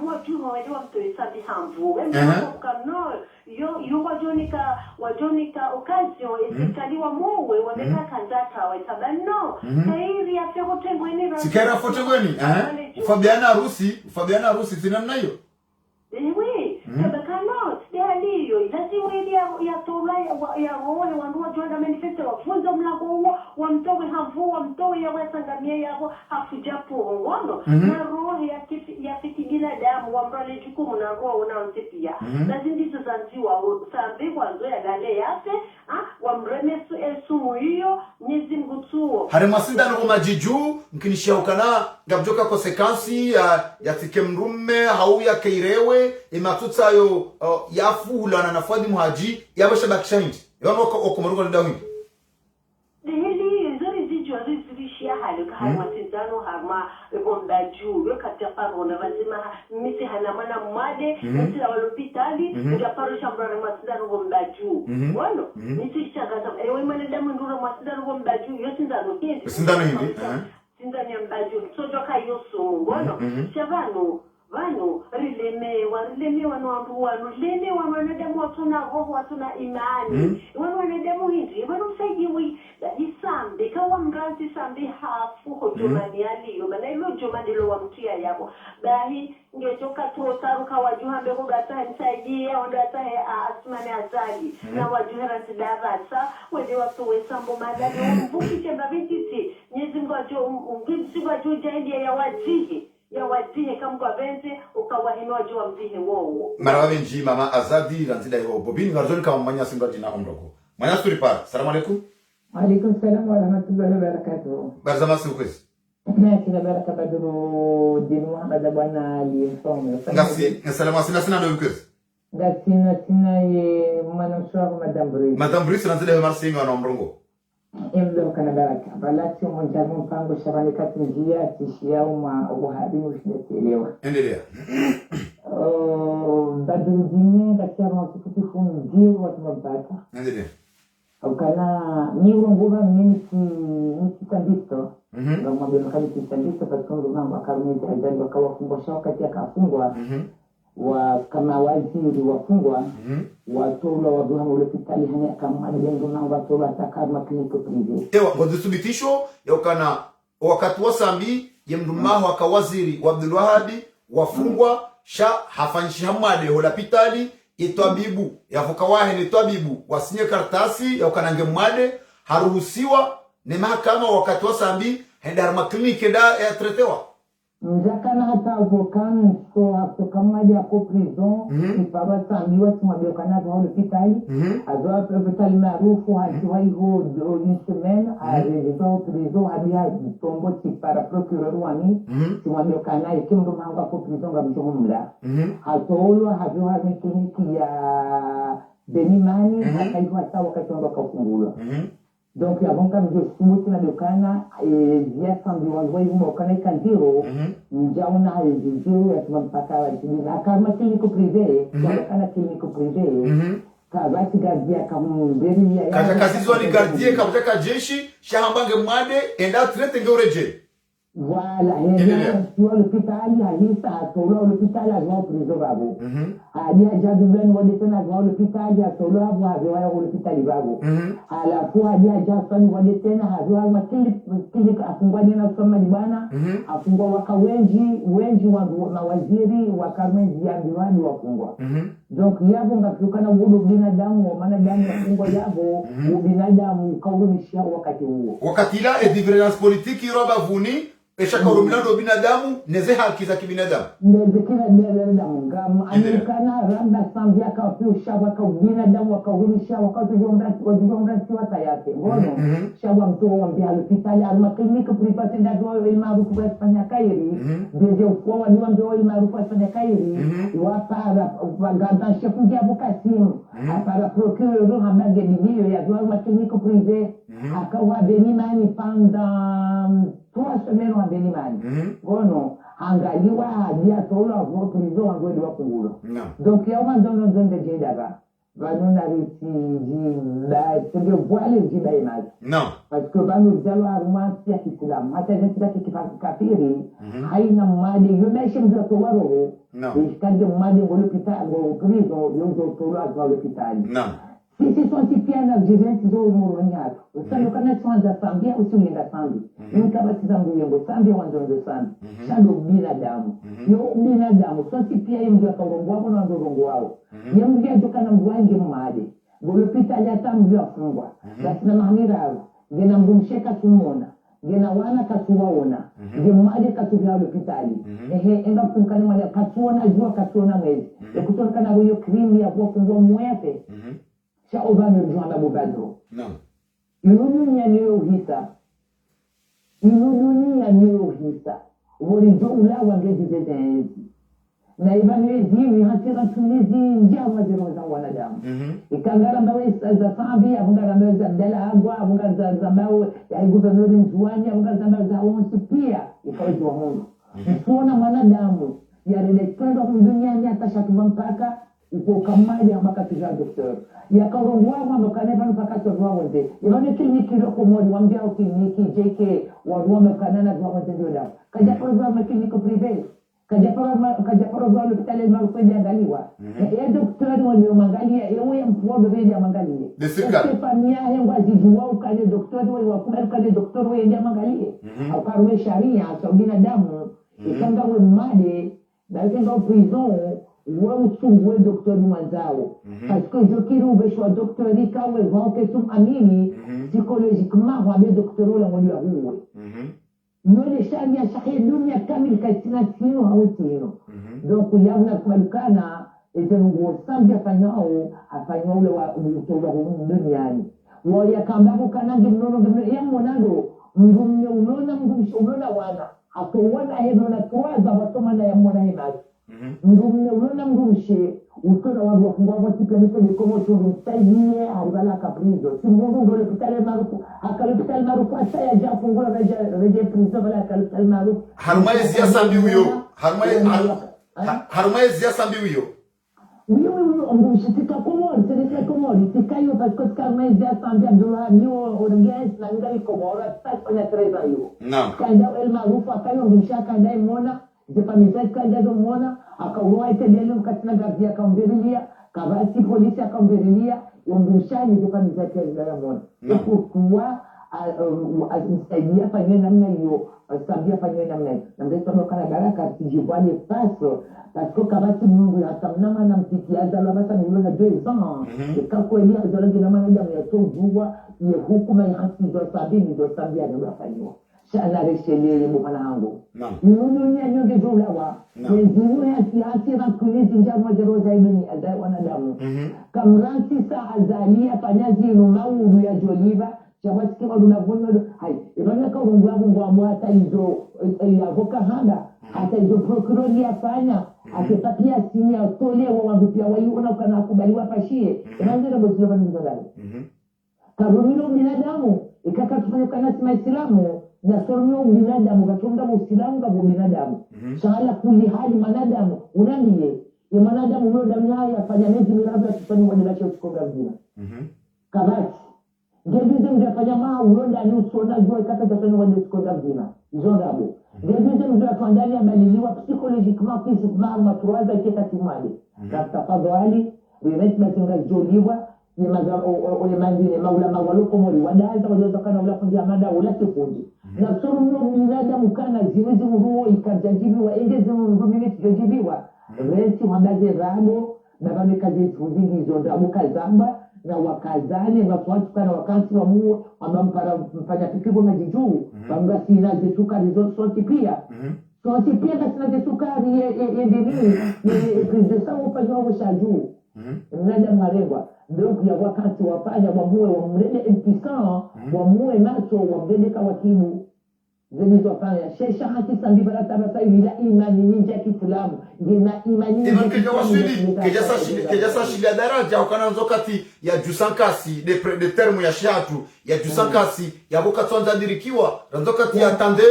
kwa tu waelewa mtu isabi hamvu kama yo wajonika occasion esikaliwa muwe wameka kanzata watabano kairi afero tengweni sikera fotogweni Fabiana harusi sina namna hiyo ewe sabakano ndiyo lazima ile ya tola ya roho wandu wajua manifesto wafunza mlango huo wamtowe havu wamtowe ya wasangamia yao hafujapo ngono na roho ya fikigila damu wambrale jukumu na roho unaonsipia lazima ndizo zanziwa sambe kwanzo ya gale yake wamreme sumu hiyo nyezi mgutuo hare masindano kwa majiju mkinishaukana ngabjoka konsekansi ya tike mrume hau ya keirewe imatutayo yafuhula na nafadhi muhaji yabasha bakishaindi yano okomaruka ndawi hili zuri zijo rizishia hali kama sindano hama bonda juu wakati paro na wazima misi hana mana mwade misi la hospitali ndio paro shambra masindano bonda juu wano misi shagaza ewe manadamu ndura masindano bonda juu yote ndano hindi sindano hindi sindano ya mbaju sojoka yosu wano shavano vano rilemewa no wanadamu watuna roho watuna imani wanadamu hindi usaidiwi isambe kawa mranzi sambe hafu hojomani aliyo mana ilo jomani lo wamtia yabo bahi ngetoka totaru kawajuhambe kugata nisaidia ondata asmane azali na wajuhera ntidarasa wede watuwe sambo madani mvuki mbavititi nyezi mgwajo jaidi ya wajihi ya wadihe kama kwa benze ukawahinwa jua mzihe wowo marawa nji mama Azadi rantida hiyo bobini garzoni kama manya simba jina omroko manya sturi par salamu alaikum salam wa rahmatullahi wa barakatuh barzama sukwesi kina baraka badru dinu Muhammad bwana aliyesoma ngasi salamu sina ndo ukesi sina ye manuswa Madame Brice rantida hiyo marsinga na omrongo Emdo kana baraka balati mmojamu mpango shabani kati njia tishia uhabi mshindelewa endelea badru dini katika mtukufu ndio watu mabaka endelea ukana ni nguva mimi si kandisto ndio mwambie kama si kandisto kwa sababu mambo akarumeza ajali wakawafungwa wakati akafungwa wa kama waziri wafungwa watola waduha hospitali hanya kama ndio na watola takama kliniko privé ewa ngozi subitisho yokana wakati wasambi yemdumaho akawaziri wa Abdul Wahabi wafungwa sha hafanshi hamade hospitali itwabibu yafuka wahe ni twabibu wasinye kartasi yokana ngemwade haruhusiwa ni mahakama wakati wasambi henda makliniki da ya tretewa Njakana hata avokan so hapo kama ya ko prison ipaba sambiwa tumabio kana kwa hospitali azwa hospitali maarufu hadiwa hiyo une semaine alizo prison hadia tombo para procureur wani tumabio kana ikimdo manga ko prison ngamjumla hatolo havyo hamikini ya Benimani akaitwa sawa wakati ndo kafungulwa donc avant comme je suis na dokana via sambi wanzwa yumo kana ikandiro njaona hizo ya tumpaka na kama kliniko privé kana kliniko privé kabati gardia kama mberi ya kaka kazizwa ni gardie kabutaka jeshi shahambange mwade enda trete ngoreje Voilà, et l'hôpital, il a l'hôpital à voir prison babo. Il a déjà besoin de voir l'hôpital, il y a solo à voir l'hôpital babo. À la fois, il y a déjà son à voir ma kili afungwa na kusoma libana, afungwa waka wengi wa waziri wa karmenzi ya diwani wafungwa. Donc yabo ngakukana wudu binadamu wa manadamu wafungwa yabo, binadamu kaunishia wakati huo. Wakati la et différence politique iroba vuni eshaka mlando binadamu neze haki za kibinadamu neze kila binadamu ngam anikana labda sambi akapusha binadamu wakahurisha wakatujomrati watayake ngono shawa mtu wambia hospitali alma kliniki private ndio ile maarufu kwa Espanya kairi ndio kwa wale ambao ile maarufu kwa Espanya kairi wapara waganda shefu ya Bukasim para procureur hamage bilio ya kwa kliniki private akawa benimani pendant 3 semaines wa benimani ngono angaliwa dia tola kwa prison ngodi wa kungula donc ya wandono ndio jedaga vanona c'est voiler jiba image non parce que banu zalo armasi ya Kiislamu hata ndio kafiri haina mali yomesha mtoto wao ishikaje mali ngolo kitabu prison ndio tola kwa hospitali non sisi sonti pia na jirenti zo muronyatu usando kana twanza sambia usienda sambi nikaba tizangu yengo sambia wanzo sambi shando binadamu yo binadamu sonti pia yembe akarongo wao na ndongo wao yembe ajokana mwangi mmade bolopita ya tambi afungwa basi na mahamira gena mbumsheka tumona gena wana katuwaona gemade katuvya hospitali enga kumkani mali katuona jua katuona mwezi kutoka na hiyo krimu ya kwa kungwa mwepe cha obano Joana Bobadro. Non. Inudunia niyo hisa. Wori jo ula wangeji zetenzi. Na ibani ziwi hatira tumizi njia waziro za wanadamu. Ikangara mbawe za sambi, abungara mbawe za Abdala Agwa, abungara za mbawe ya guvernori Mzuani, abungara za mbawe za Onsi pia. Ikawezi wa mungu. Msuona mwanadamu. Ya relekendo kumdunia ni atashatuba mpaka uko kamaji amaka tuja doktor ya kaurongwa mambo kaneva mpaka tozwa wote yone kliniki loko mori wambia kliniki JK warua mkanana kwa wote ndio dawa kaja program kliniki privé kaja program hospitali maarufu angaliwa ya doktor wale mangalia yeye mpodo vile mangalia Stefania hengwa zijua ukale doktor wale wakubali kale doktor wale ndio mangalie au karwe sharia kwa binadamu ikanga we made na ikanga prison wamchungwe doktori mwanzao parce que je kiri ubeshwa doktori kawe vanke tum amini psychologiquement wabe doktori la mwili huwe yole sharia sahi dunia kamili katina tino hawetino donc yavna kubalukana ezengo sambia fanyao afanyao ule wa utoba duniani wali akambabu kanangi mnono ya monado mgumne unona wana akauona hedo na tuwaza batoma na ya mwana hemasi Mgumne mgumshe ukona wadu wafungwa wati planiko nikomo chungu msaidiye haribala kaprizo si mungu ngole pitale maruku hakalipitale maruku asaya ja fungula reje prizo bala hakalipitale maruku harumaye zia sambi uyo harumaye zia sambi uyo mgumshe tika komori tika yo pasko harumaye zia sambi abdullah yo orges na ngali komora sasa na 3 ayo kanda el marufu akayo mgumshe kanda imona zepamizati kandazo mona akauroa itendele mkatina gavia akamberilia kabati polisi akamberilia wambishani zepamizati ya mona kuwa msaidia fanywe namna hiyo sabia fanywe namna hiyo na mdeto mokana baraka tijibwale paso pasko kabati mungu hatamnama na mtikiaza labasa miliona 2 ans kako elia zolangi na manajamu ya tojuwa ye hukuma ya hansi do sabini do sabia na fanywa sana reshelele mwana hangu dunia nyoge julawa wezimu ya hati rakulizi njama jeroza ibni azai wanadamu kamransi sa azalia panyazi numawu ya joliva chawatiki wadunavunyo hai ibana ka ungu hata hizo avoka handa hata hizo procurori afanya akipapia sinia tole wa wangupia wayuna ukana kubaliwa pashie inanzira bozilo bani mzadani karumilo binadamu ikakatufanya kana sima islamu na sormio binadamu katonda muislamu ngabo binadamu shala kuli hali manadamu unaniye ya manadamu mlo damu haya afanya nezi mirabla tufanye wadelacho tukonga mzima kabati ngebize mjafanya maa ulonda ni usona jua kata tufanye wadelacho tukonga mzima zonrabo ngebize mjafandani abaliliwa psychologiquement physiquement matuwaza keta timade na tafadhali rineti batinga joliwa ni mazao maula mawaloko mori wadaza wajoza kana ula fundi amada ula sefundi na suru mlo binadamu kana ziwezi mruo ikajajibiwa engezi mrumini tijajibiwa renti wambaze rabo na vame kazi fuzingi zonda muka zamba na wakazane watuwatukana wakansi wa muo wabampara mfanya pikigo majijuu wanga sina zesukari zote pia sote pia na sina zesukari yendini ni krizesa ufanya wa shajuu mnada marengwa donc ya wakansi wafanya wamue wamrede impuissant wamue nacho wamrede kawakibu zilizofanya shesha hati sambi barata basa ila imani ninja kiislamu gina imani ninja kejasa shilia daraja ukananzo kati ya jusankasi de termu ya shiatu ya jusankasi ya boka twanza dirikiwa ranzo kati ya tande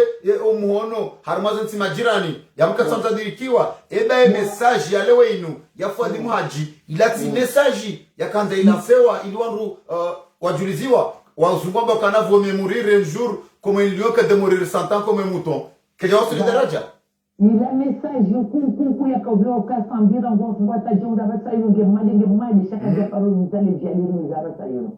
omuono harmazen si majirani ya boka twanza dirikiwa eba message ya lewe inu ya fuadi muhaji ilati message ya kanda inasewa iliwanru wajuliziwa wazubamba kanavo memorire un jour comme un lion que de mourir 100 ans comme un mouton. Que j'ai reçu daraja. Il a message kuku ya kabla kasambira ngofu wata jonda basa yino ngemadi shaka ya paro mtale vyali mzara sayo.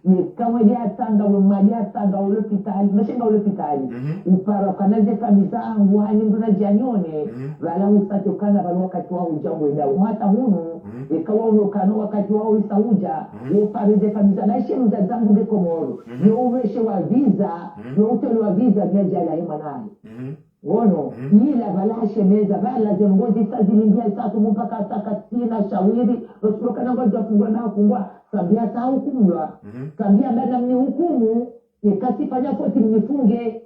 Ni kama dia tanga we madia tanga ule hospitali, meshenga ule hospitali. Upara kanaje kabisa angu hani nduna janyone, wala usatokana wala wakati wao ujambo ndao. Hata hunu ikawa unokano wakati wao isauja, uparize kabisa na ishe mtazangu de Komoro. Yo uweshe wa visa, yo utelo wa visa vya jala imanani. Wono, ila balashe meza, bala zengozi sa zilingia isatu mpaka atakatina shawiri, rosiloka na ngozi wafungwa na wakungwa, sabia sa hukumwa, sabia bada mni hukumu, kasi fanya koti mnifunge,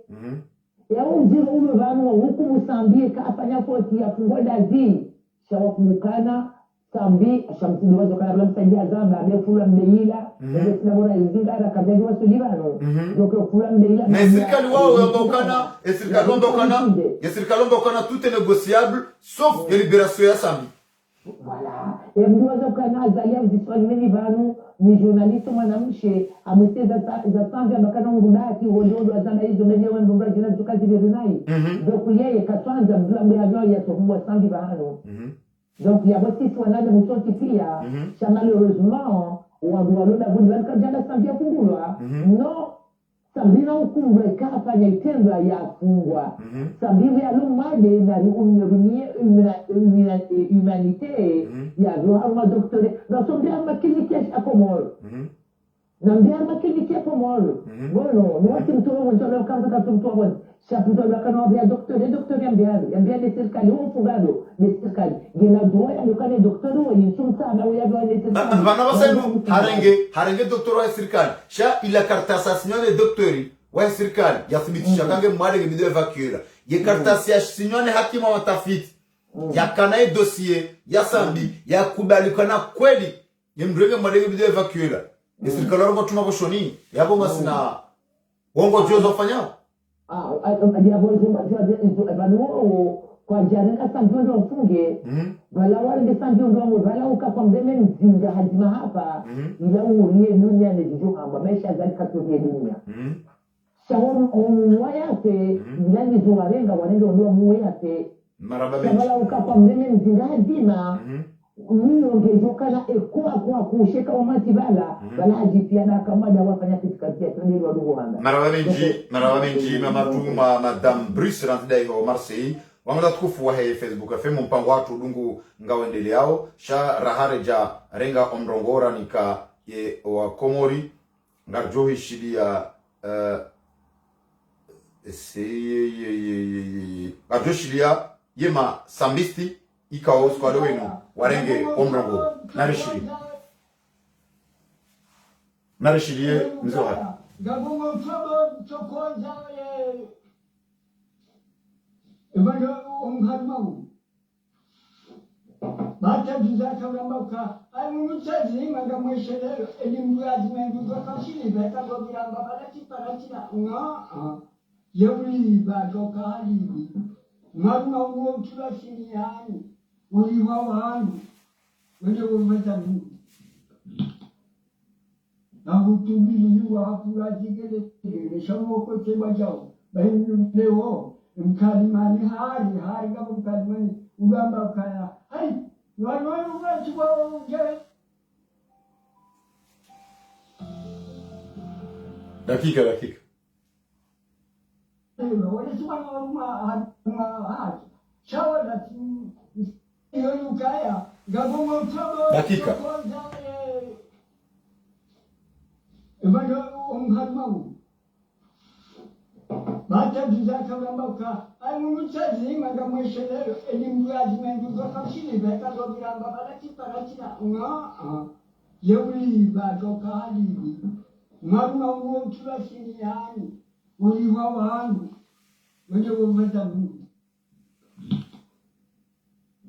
ya ujiro ume vanu wa hukumu sambie, ka fanya koti ya fungwa dazi, shawakungukana, sambi shamsidi wazo kana bla msaidia zamba amefula mbeila ndio tunabona izinga ara kabla wa sulivano ndio fula mbeila na serikali wao yondokana serikali yondokana tout est négociable sauf la libération ya sambi voilà et mdozo kana zalia uziswali mimi vanu ni journaliste mwanamshe amwiteza za tanga makana ngudati wondo azana hizo ndio wendo mbaji na tukazi virinai ndio yeye katwanza mlango ya tohumwa sambi vanu. Donc il y a aussi soit là de mutonti pia malheureusement ou aboualoda bundi wala kajana sambia fungulwa no sambina ukumbwe kafanya itendo ya fungwa sambiwe alumade na humanité ya doa docteur dans son bien makiliki ya Komoro na mbia makiliki ya Komoro bono no timtoro mtoto kama katumtoa chaputo la kana ya docteur ya de serikali au fugado de serikali gina doa ya lokale docteur wa yintumta na ya doa de serikali bana wasenu harenge docteur wa serikali sha ila kartasasyon de doctori wa serikali yathibitisha kange mwade ngido evacuera ye kartasasyon hakimu wa tafiti ya kana dossier ya sambi ya kubalikana kweli yemrege mwade ngido evacuera de serikali rongo tumaboshoni yabo masina wongo jozo fanya kwa jaranga sambio ndo mfunge wala wale de sambio ndo wala ukapa mbele mzinga hadima hapa ila urie dunia ne jijo hamba maisha zali katoke dunia shawo umwayate ila ni zuwarenga wanendo ndio muwayate wala ukapa mbele mzinga hadima ngejokana kwa kusheka umatibala bala hajipiana kama dawa fanya kitikatia tuni wadugo hanga marabamenji mamatuma madame Bruce randai ho Marseille wamada tukufu wa Facebook afemu mpango watu dungu ngawendele yao sha rahareja renga omrongora nika ye wa Komori ngarjohi shidia ngarjohi yema sambisti ikao skwalo wenu warenge omrongo narishiliye mzoha gabungo mtobo chokoza ebado umharmagu bata dizaka urambaka ai mutsazi magamweshere elimu yazime ndokashili beta bogiramba balati paratina nga yewli badokali maruma uwo tulashini yani uliwa wangu wende umeza mungu na utubili wa hapura jigele shawo ko cheba jao bayin leo mkalimani hari kama mkalimani ugamba ukaya hai wano unachukua unje dakika wale sumana hadi shawa na hiyo ukaya gabongo mtobo dakika Ebado umharmawu. Bata duzaka lambaka. Mchazi maga mweshelero. Elimu yazime nduzo kamshili. Beka dobiramba balaki parachina. Yewuli badoka hadibi. Maruma uo kila shini yani. Uliwa wangu. Wende woveta mungu.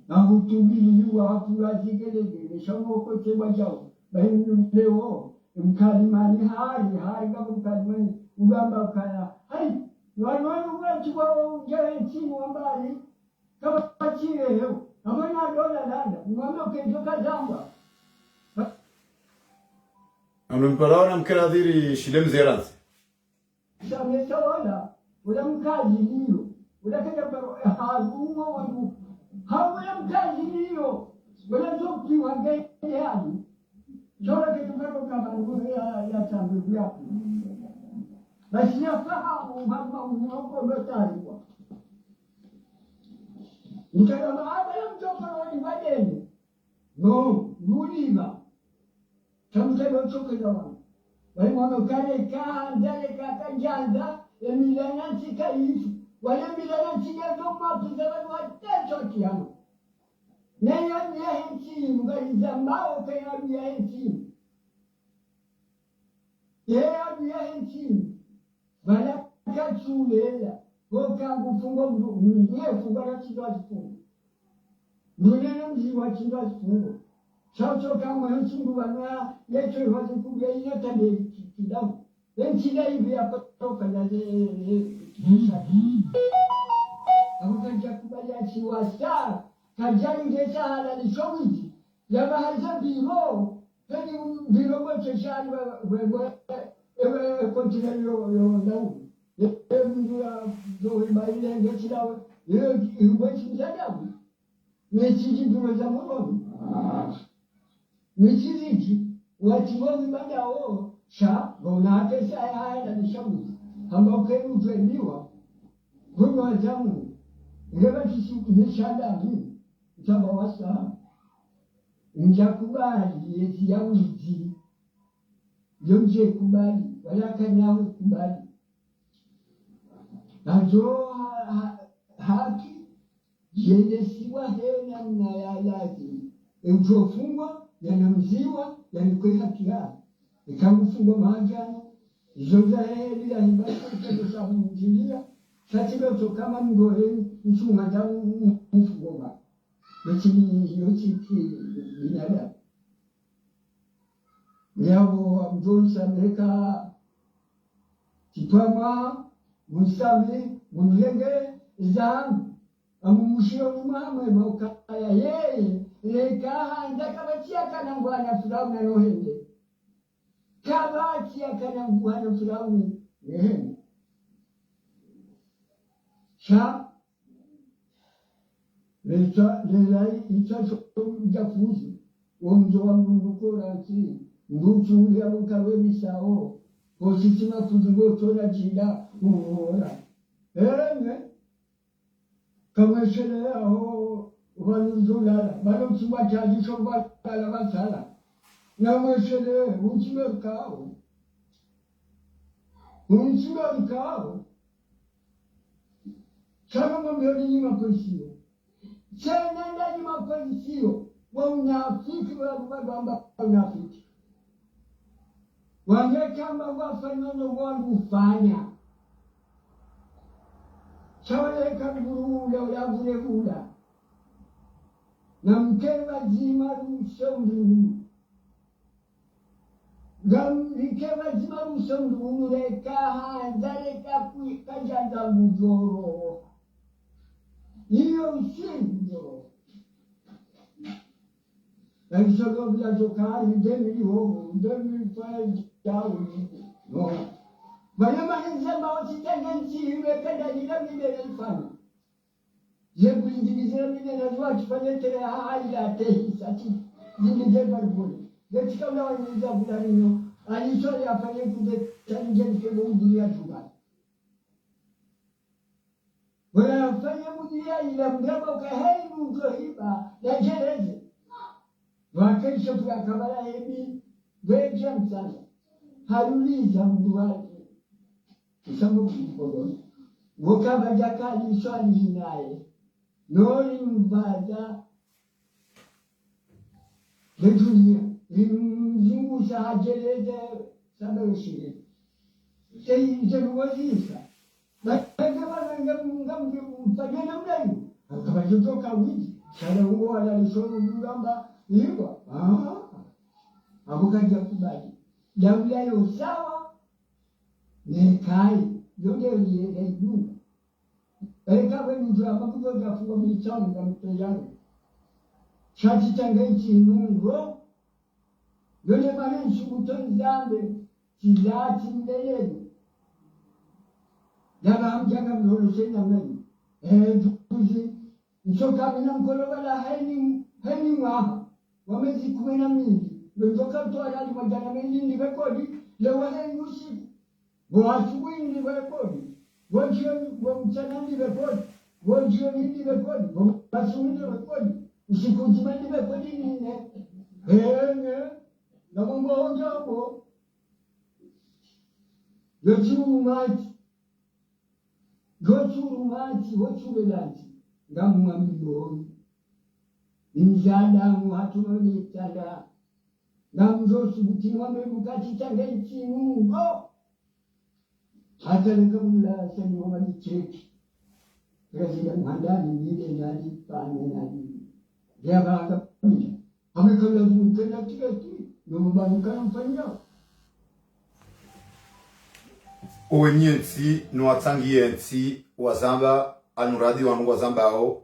Na hutubili yuwa hapula zigelege. Nishamoko tewa jao. Bahindu leo. Mkalimani hari kama mkalimani. Ugamba ukaya. Hai. Wanu wetu wa ujahenti wambali. Kama pachile leo. Amana dola nada. Mwame ukejoka zamba. Mparaona mkeradhiri shile mzeranzi. Samesa wala. Ula mkaji hiyo. Ula kenda baro. Hagumo wangu. Hawala mkaji hiyo. Ula zoki wangeni hadi. Jora kitungaro kama nguvu ya tambi yako. Basi yafahamu mama unyoko lotariwa. Nikadama abala mtoka wani wadeni. No, guliva. Kamutelo choke dawa. Wale mwana kale kaanza kakanjanda emilana tikaifu. Wale milana tigazo mapizana watecho kiano. Nenya henti mgaliza mbao kaya henti. Henti. Bala kachulela. Woka kufungo mwe fungo na chindwa chifungo. Nunene mjiwa chindwa chifungo. Chocho kama mchungu bana yecho iwaje kubia hiyo tande kidamu. Chida hivi hapa toka na Amukaja kubaya chiwasa. Kajani ngesa halali shomiji. Yaba haza biro. Kani biro mwache shani ewe kontineli yo ndau. Mdu ya zoe maile ngechila mwachi mzadabu. Mechiji duweza mwonomi. Mechiji watiwomi badao sha gonate sa haya na nishamuzi. Hamba ukeni utuendiwa. Guno wajamu. Ngeba kisi nishada hii. Utaba wasa. Njakubali yezi ya witi. Yonje kubali. Wala kanyawe kubali. Najo haki. Yende siwa hena na ya lazima. Ujofungwa, yanamziwa, yanikwe haki ya. Ikamufungwa mahajano. Izoza heli la hibaki kutendo sabu mjilia. Satibeto kama mgoheni, mchunga jamu mfugoma. Mechini yochiki binada. Nyabo mjolisa meka. Kitwama, mwisami, mwilenge, zahamu. Amumushio umamwe maukaya yeye. Leka ndaka bachia kana ngwana Firauni na Yohende. Kabachia kana ngwana Firauni. Yehende. Sha lelai itacho mjafuzi omzo wa mungu ranti nguchu ya mukawe misao kositima kudigo tona jina uora kama shele aho waluzola balo chuma chaji shoba kala basala na mweshele unchime kao kama mambo ni mapolisi Chana ndani mapolisi wa unafiki wa mbamba unafiki. Wangekamba wafanyano wanufanya. Chawale kaburu ya vule vula. Na mkeva zima rusondu. Mkeva zima rusondu leka hanzale kajanda mujoro. Hiyo ushindo. Lakishoka bila jokari, ndemi lihogo, ndemi faji yao. No. Mayama henzema wasitenge nchi, wekenda nila mide na ifanya. Yebu indivizela mide na zuwa kifanya tere hali ya tehi, sati. Zindije baribuni. Yetika ula waniza budanino, alisori afanye kude chanjeni kebo udilia jubani. Wanafanya mudia ila mgaba ukahei mkohiba na jereze. Wakesho kwa kabala hebi, weja msana. haruliza mduwaji kisambo kipogoni wokaba jakali swali naye nori mbaza ledunia limzungusha hajeleze saba ushiri jeruwazisa ngamfanyana mdayu akabajotoka wiji sana ugo wala lisoro mgamba iwa abukaja kubali jaulayo sawa nekai yonde yeye yu eka mtu amakuzo jafuwa michanga mteyani chachi changenchi nungo yonde mane shubutonzambe kilati mbeleni yaba mjanga mlolosenya mwenye tuzi nchoka mina mkolo wala haini mwaha wamezi 12 ndoka toalali majana mengi ni rekodi leo yusi Wasubuhi ni rekodi, wajioni mchana ni rekodi, wajioni ni rekodi, asubuhi ni rekodi, usiku mzima ni rekodi nne. Na mambo hapo. Yochuru maji, wochuru lanti, ngamu amiboni. Injada hatuni tanda, ngamu zosu butinwa mebukati tanga ichinu. Hata nikamla sani wamani cheki. Kazi mandani nile nani pande nani. Ya baka mimi. Amekala mtenda tiketi. Nombanuka mfanya. Owenyensi nuatangiyensi wazamba anuradi wanu wazambao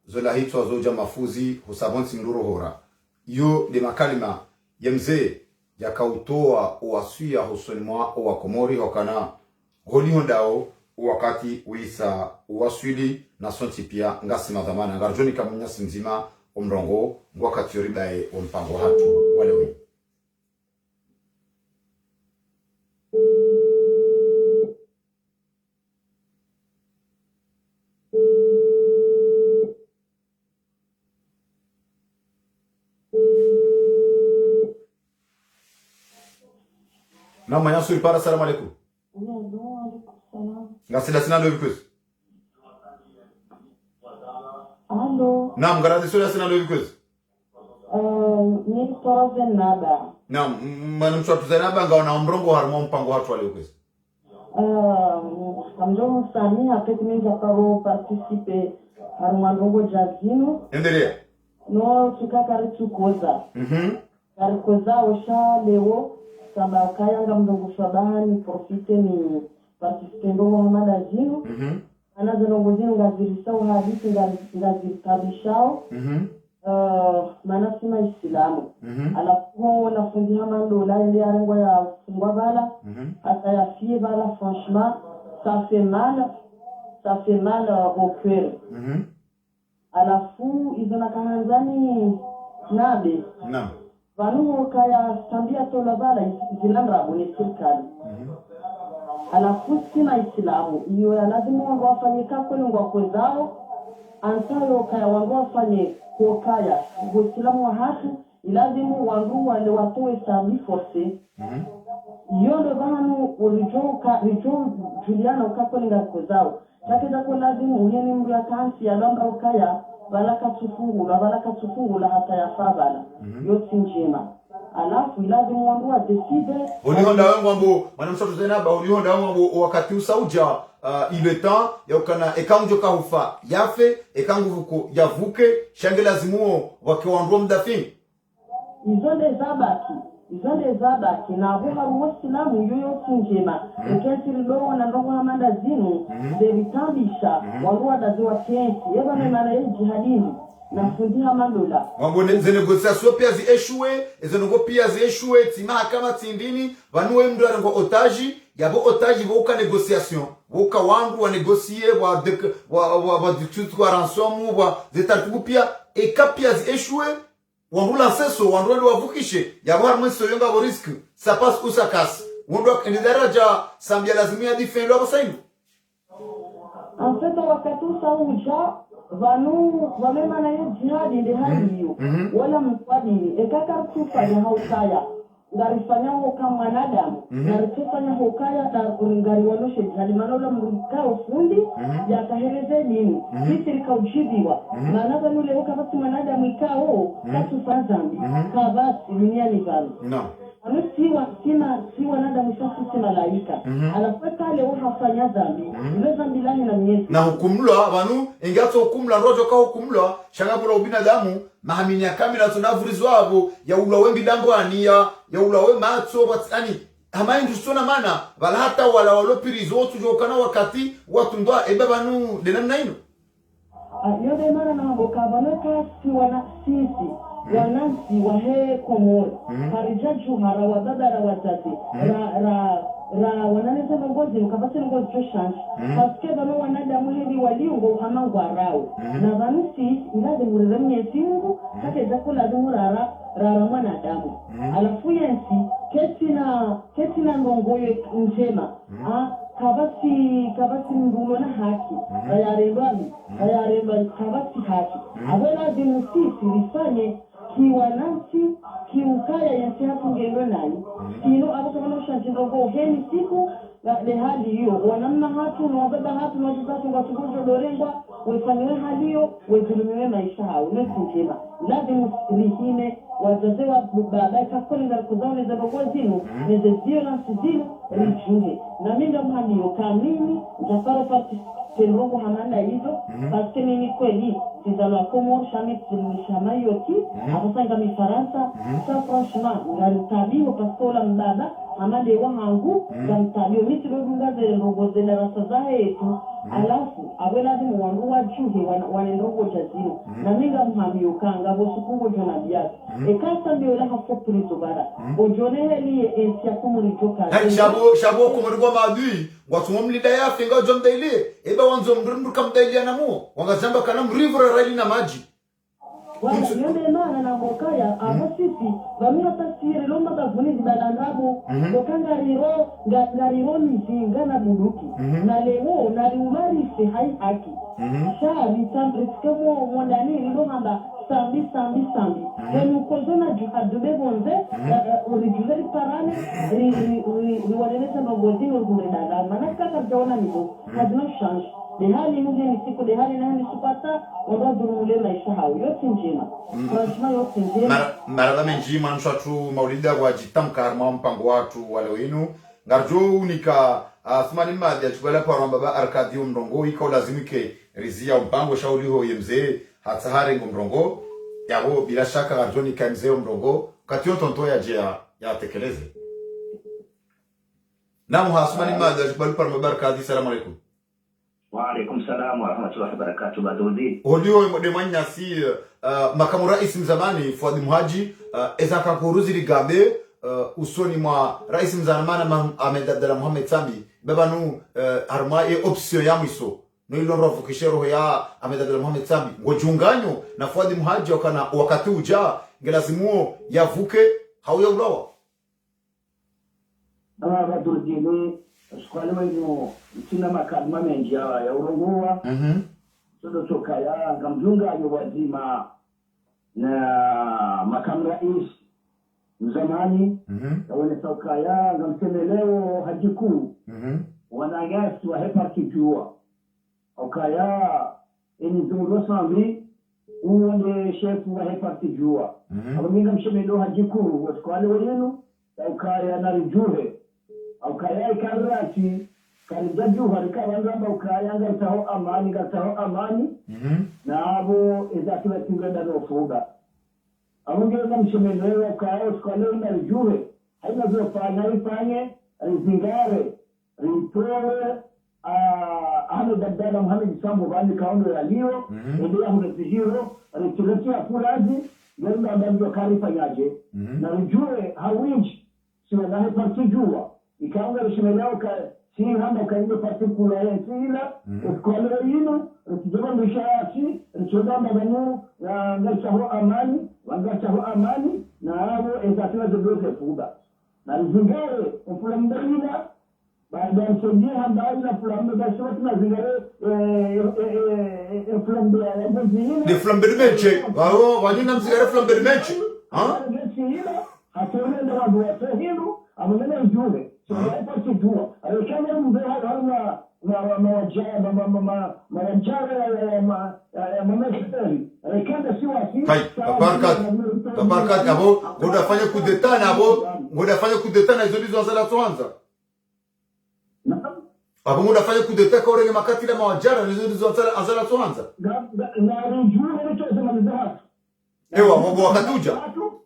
zola hitwa zoja mafuzi husabonsi mduro hora. Yo de makalima yemze yakautoa uwasuya husonimwa uwa komori hokana Holi hondao wakati uisa uwaswili na sonti pia ngasi madhamana ngarjoni kamunya sinzima umrongo wakati yoribae umpango hatu walewe. Na manyasu ipara salamu alaikum. Ngasila sina ndo vikuzi. Allo. Naam, garadi sura sina ndo vikuzi. Ni toze naba. Naam, mwanamswa tuzenaba ngaona mrongo harimo mpango hatu wale vikuzi. Kamjo msani hapeti minja karo participe harimo mrongo jazino. Endelea. No tukakari tukoza. Kari koza osha leo samba kayanga mrongo shabani profite ni participando Muhammad Azino. Anazo nongozino ngazirisa uhadisi ngazirikabishao. Manasima Islamu. Alafu nafundi hamando la ile arengo ya fungwa bala. Ata ya fie bala franchement ça fait mal au cœur. Alafu izona kahanzani nabe. Naam. Vanu kaya tambia tola bala zilanda ni serikali. Alafu sina Islamu iyo ya lazima wangu wafanye kakoli ngwa zao antayo kaya wangu wafanye kwa kaya Islamu wa hatu ilazimu wangu wale watoe sabi force iyo ndo vanu ulijo Juliana kakoli ngwa zao takeza kwa lazimu uyeni mbu ya kansi ya lamba ukaya balaka tufungula hata ya fabala yote njema. Alafu ilazimu wangu wa decide Ulihonda wangu ambo mwanamshoto zenaba ulihonda wangu wakati usauja ile temps yakana ekanjo kahufa yafe ekangu vuko yavuke shange lazimu wakiwandwa mdafini izonde zabaki na abuha Muislamu yoyote njema ekesi lilowo na ndongo hamanda zinu zebitambisha wangu wadaziwa kensi yeba memana ye jihadini na fundi hamandola wangu ze negociation pia zi échoué ezenongo pia zi échoué tima kama tindini vanuwe mdu arengo otaji yabo otaji voka négociation voka wangu wa négocier wa dispute wa ransom wa zetartibu pia ekapia zi échoué wangu lanceso wangu ndo wavukishe yabo harmo soyonga vo risque ça passe ou ça casse wangu ndaraja sambia lazimia difendo abo sainu en fait wakati sauja vanu wamema na ye jihadi ndi hali hiyo wala mfadili ekaka tufa ya haukaya ngarifanya hoka mwanadamu narifanya hokaya na ngari wanoshe hadi manola mrukao fundi ya kahereze dini sisi likaujibiwa maana nule hoka basi mwanadamu ikao tatu fazambi kabasi duniani vano ano siwa nadamu sisi malaika alafueka leo hafanya dhambi ile dhambi lani na Mwenyezi na hukumlwa wanu ingato hukumla rojo ka hukumlwa shangabula ubinadamu mahamini ya kamila tunavurizwa abo ya ulawembi dambwani ya ulawe matso yani hamayi ndusona mana wala hata wala walopirizo tujokana wakati watu ndoa ebe banu denamna ino yode mara na mboka banaka si wana sisi wanansi wahe komoro harijaju hara wadadara watati ra wananeza ngozi ukabase ngozi choshanji paske bano wanadamu hedi waliungo amangwa rao na vanisi ilaze murere mnyesingu kake zako lazima rara mwanadamu alafu yensi ketina ngongoyo njema kabasi mbulo na haki ayaremba kabasi haki abona dimusisi rifanye kiwanansi kiukaya yansi hapo ngendo nani sino abo kama shanjindo go heni siku le hali hiyo wanamna hatu na wababa hatu na wajibatu watugojo dorengwa wefanywe hali hiyo wezulumiwe maisha hao nesijema lazima rihime wazaze wa baba kakoli na kuzao za bagwazinu nezezio na sizinu rijuhe na minda mhadiyo kamini jafaro pati tenrongo hamanda hizo paske mimi kweli sizalo akomo shami shama yoti abasanga mi Faransa sa franchement ngalitabio paske ola mbaba amande wa hangu ngalitabio miti rodunga zele rogo zele rasa zahe etu alafu awela dimu wangu wajuhe wanenrogo jazino na minga mhadiyo kanga bosukungo jona biasi ekasa mbio la hafo pulito bara ojone heli enti ya kumuli joka shabo kumurigwa maadui watu mumlida ya finga jom daily eba wanzo mrundu kam daily anamu wangazamba kana mrivura raili na maji wala yonde mana na mokaya abo sisi bamia tasiri lomba kavuni zibalandabu dokanga riro mizinga na bunduki na lewo na liumarisi hai haki shaa mitambre kemo mwandani rilo hamba sambi wenu kozona juhadube bonze urijuzeri parane riwaleneza magozini urgumendala manaka karjaona nido hadino change de hali nuje ni siku de hali nani supata wanda durumule maisha hao yote njema franchement yote njema marada menjima nshatu maulida kwa jitamka harma mpango watu wale wenu ngarjo unika thumani madi achubala para baba Arkadio Mrongo iko lazimike rizia mpango shauri ho yemzee hatsahare ngomrongo yabo bila shaka garjoni kamzeo Mrongo katio tonto ya tekeleze namu hasmani madi achubala para baba Arkadio. Salamu alaykum. Wa alaykum salam wa rahmatullahi wa barakatuh. Badudi holio modemanya si makamu rais mzamani Fuad Muhaji ezaka kuruzi ligabe usoni mwa rais mzamana Ahmed Abdallah Mohamed Sambi babanu harma option ya mwiso no ilonro vukishero ya Ahmed Abdallah Mohamed Sambi ngojunganyo na Fuad Muhaji wakana wakati uja ngelazimuo yavuke hauya ulawa badudi skwale wenu tina makadma mengi ya urongoa sodo tokaya ngamjunga yo wazima na makamu rais mzamani wale tokaya ngamtemeleo hajiku wanagasi wa hepa kijua okaya eni zumulo sambi uonde shefu wa hepa kijua abaminga mshemelo hajiku waskwale wenu okaya narijuhe okaya ikarati karijaju harika wangamba ukaya ngataho amani nabo ezakiba tingenda no fuga abongera namshemelo ukaya uskale na rijuhe haina zofanya ifanye rizingare ritowe Ahmed Abdallah Mohamed Sambo bani kaundo ya liyo ndio hunatijiro ritiletea furaji ndio ndio karifanyaje na rijue hawinji sio na hepatijua ikaanga rishimeleo ka si hamba kainde patikula ya sila ukwale yino ritijoba mshayasi richoda mabanu na ngachaho amani na hao ezatiwa zote fuga na rizingare ufulamdalina baada ya sojia hamba ila fulambe basi watu na zingare fulambe ya mzini de flambe de meche wao wajina mzingare flambe de meche hatuna ndio watu maranchara ya mameseli rekenda si wasi paparkat abo godafanya kudetana abo godafanya kudetana hizo ndizo azala tuanza abo godafanya kudetaka kwa renge makati la mawajara hizo ndizo azala tuanza na rujua ni choza malizaha ewa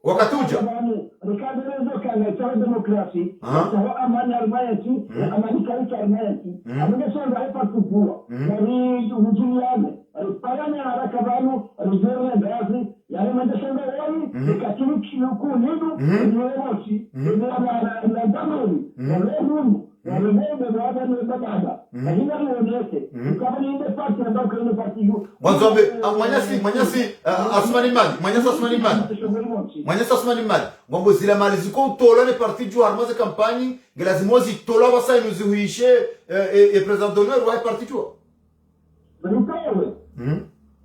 wakatuja rikadelezo kana cha demokrasi sawa amani armayati amani kalita armayati amene songa hapa kuvua na ni ujiliane parana haraka banu rizere ngazi yale mandesonga wali ikatiki huko nidu ni wosi ni na damoni na leo na leo baada ni baada lakini nionyeshe kama ni ile party ambayo kuna party hiyo mwanzo manyasi Asmani Mali ngombo zile mali ziko utola ne parti ju armaze campagne gelazimo zitola basa inuzihuishe president d'honneur wa parti ju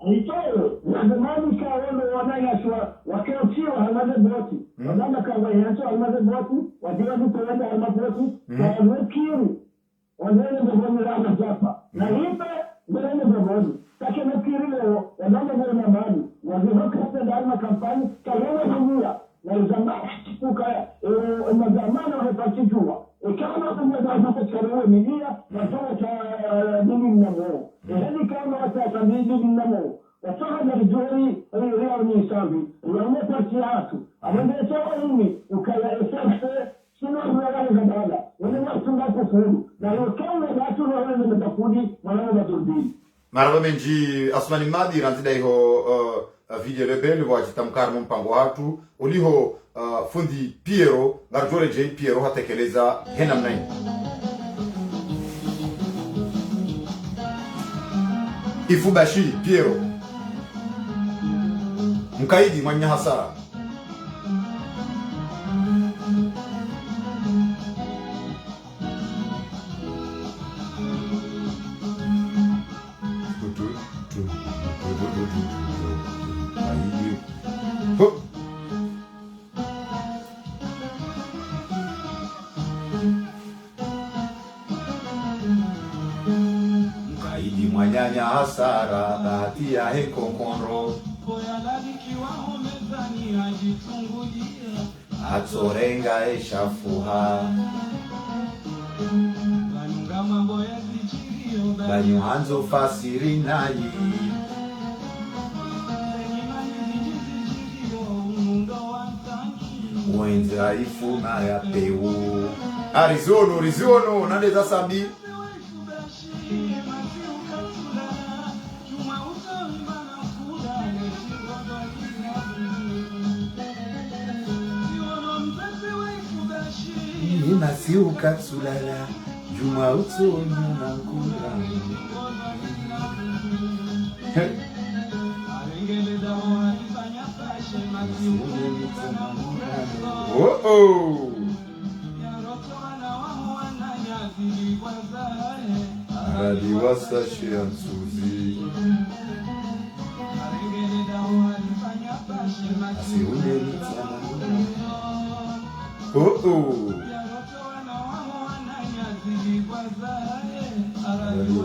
Nitoe zamani kaona wanayashwa wakiachiwa hamaze boti wadana kama yacho hamaze boti wadia kuenda hamaze boti kwa wekiri wanaenda mbona rama hapa na hipe wanaenda mbona take wekiri leo wanaenda mbona mali wazihoka kwa kampani kalewa dunia na zamani kuka mazamana wapachijua kama kama kama media na toa dini mnamo yani kama wataka dini mnamo watoka na jori leo ni sabi unaona kiatu amendetoa nini ukaya effect sio wala badala wala tunga kufuru na kama watu wale mtakudi wala madurbi maraba menji Asmani Madi ranzida hiyo video rebel wajitamkar mpango watu uliho fundi Piero Garjore J Piero hatekeleza hena mnai Ifubashi Piero mkaidi mwanya hasara mkaidi mwanyanya hasara bahati ya heko konro atsorenga eshafuha banyu hanzo fasiri nayi mwenza ifuna ya peu Arizono nande za sambi Nasiu katsulala Juma utsonyo na nkula Oh Aradi wasa shiansuzi Asiunde nitsana Oh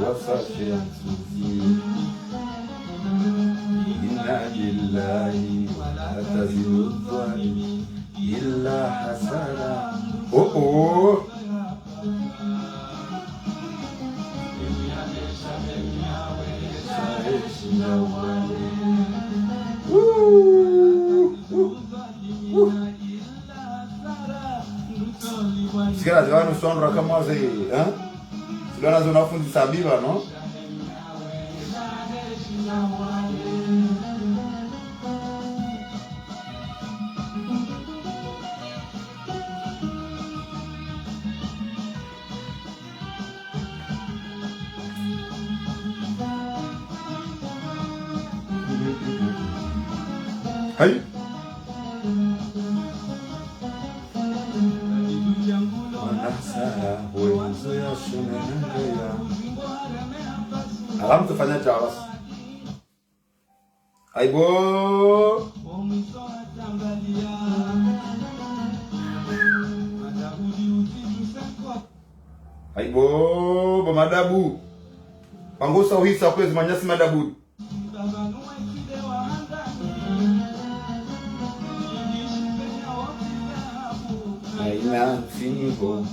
Wafashe msuzi inna lillahi wa la tazidu dhalimin illa hasara Sikira zivanu sondra kama zi Silona zona fundi sabiba no Hai Alam tufanya jawas. Aibo. Aibo, bamadabu. Pangusa uhisa kwezi manyasi madabudu. Aina singo.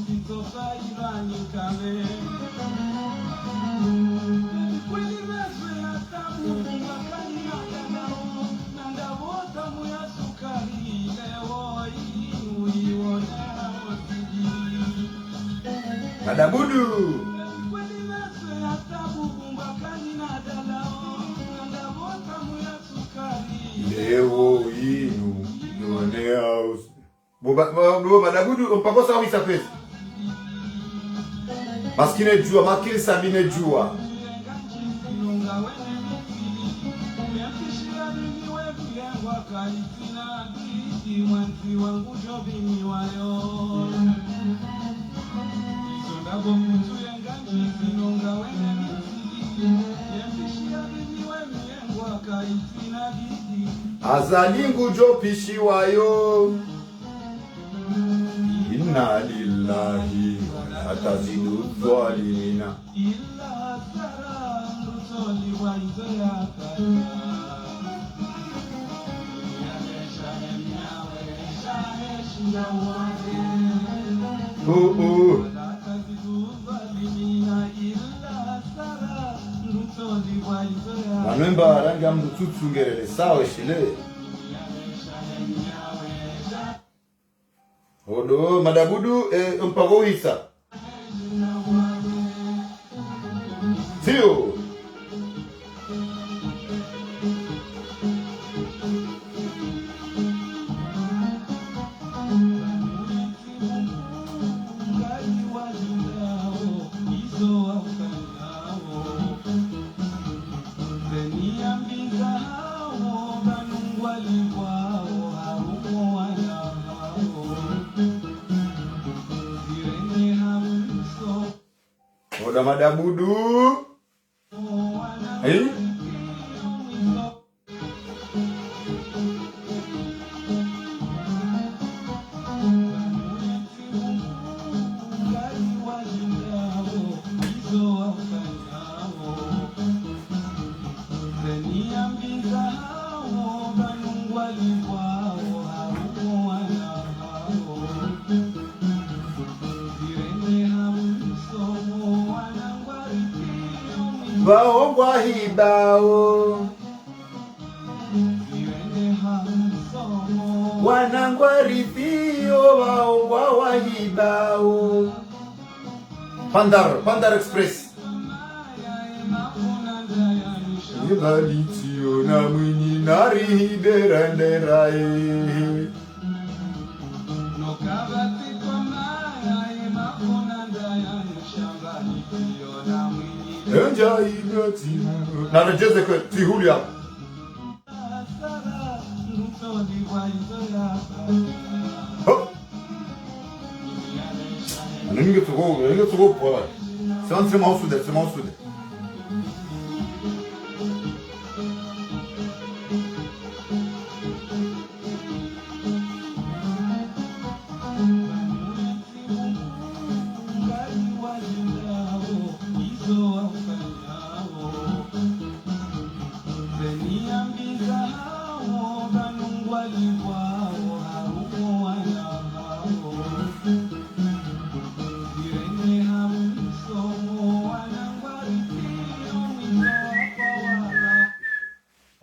Madabudu. Leo inu yone house. Bo madabudu mpakosa wisa pesa. Maskine jua, makili sabine jua. Azalingu jo pishiwayo. Inna lillahi wa la tazidu dhalimina. Manemba rangi ya mtutu ngerele sawa shile. Odo madabudu mpago hisa. Sio. Oda madabudu. Hey? Waongwa hibao wanangwa rifio waongwa wahibao. Pandar Express. Yalitio na mwini nari hideranderae. Enja inati na rejeze kwa tihuli hapo. Ninge tugo poa. C'est mon soude.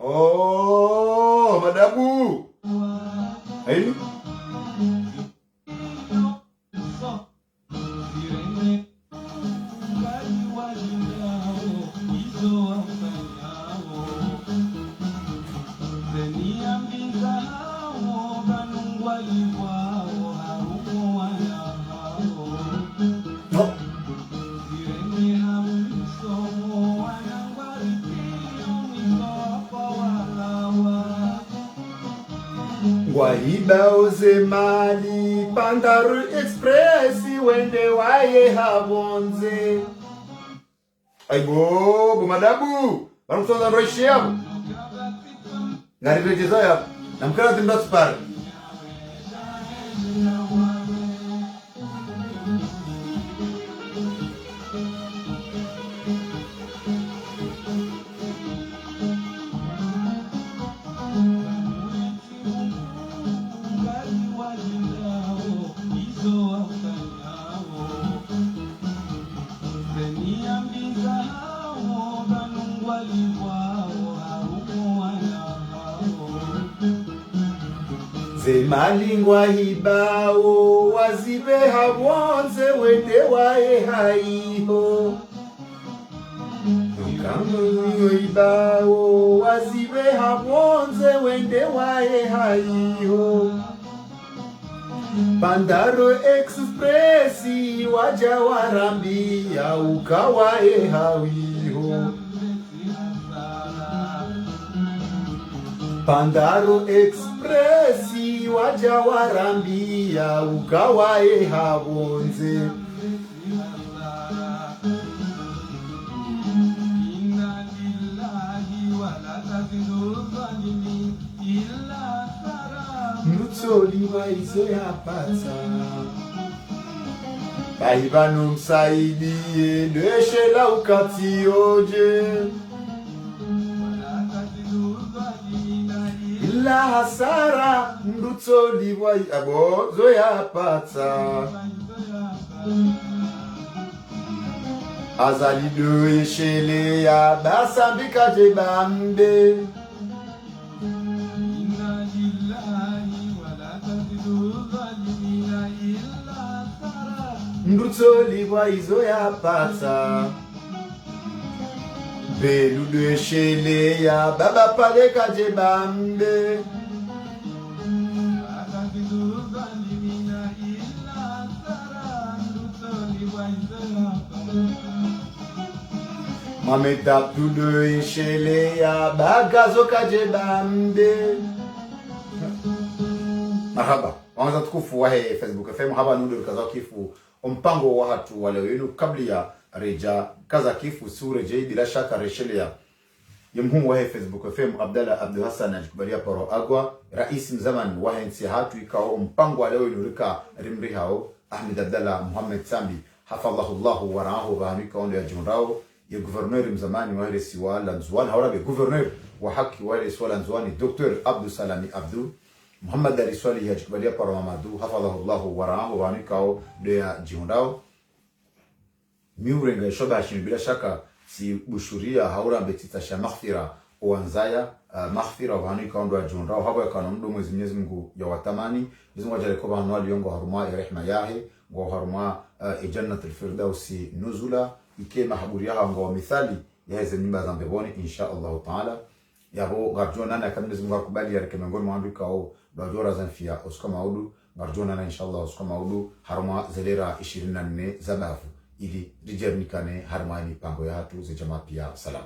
Oh, madabu. Hey. Guaíba Ozemali, Pandaru Express, wende waye havonze. Aibo, madabu, vamos fazer roche hapo. Ngari rejeza hapo. Namkana timba spar. Zemalingwa hibao wazibe habonze wende wae haiho Nukamu hibao wazibe habonze wende wae haiho Bandaro Expressi waja warambia ukawae hawiho Bandaro Expressi waja warambia ukawae habonze Nutsoliwa izo yapata Bahibanu msaidie Ndeshela ukatioje Ila hasara Nutsoliwa izo yapata Azalido yeshele ya Basambika jebambe Ndutoliwa izo yapata Beludo shele ya Baba pale kajebambe Mametaptudo shele ya Bagazo kajebambe. Marhaba wanza tukufu wahe Facebook FM haba nudu kaza kifu mpango wa hatu wale wenu kabla ya reja kaza kifu sure jay bila shaka reshelea yemhum wahe Facebook FM Abdalla Abdul Hassan alikubalia paro agwa rais mzaman wahe nsi hatu ikao mpango wale wenu rika rimri hao Ahmed Abdalla Muhammad Sambi hafadhahullahu waraahu bahamika ondo ya junrao ya gouverneur mzamani wa ile siwala nzwani haurabe gouverneur wa haki wa ile siwala nzwani Dr. Abdul Salami Abdul Muhammad Ali Swali hajikubalia para Mamadou hafadhahullahu waraahu wanikao ya jihundao miurenga shoba hashimi bila shaka si bushuria haura mbetitasha maghfira uanzaya maghfira wanikao ndo ya jihundao habo ya kanamdu mwezi Mwenyezi Mungu ya watamani Mwenyezi Mungu ajalikoba hanuali yongo haruma ya rehma yahe ngo haruma jannatul firdausi nuzula ike mahaburi yaha ngo mithali ya hizi nyumba za mbinguni insha Allah taala yabo garjona na kama Mwenyezi Mungu akubali ya rekemengoni mwandika au bajora zanfia uskama audu garjona na insha Allah uskama audu harma zelera 24 za mafu ili rijernikane harmani pango ya hatu za jamaa pia salam.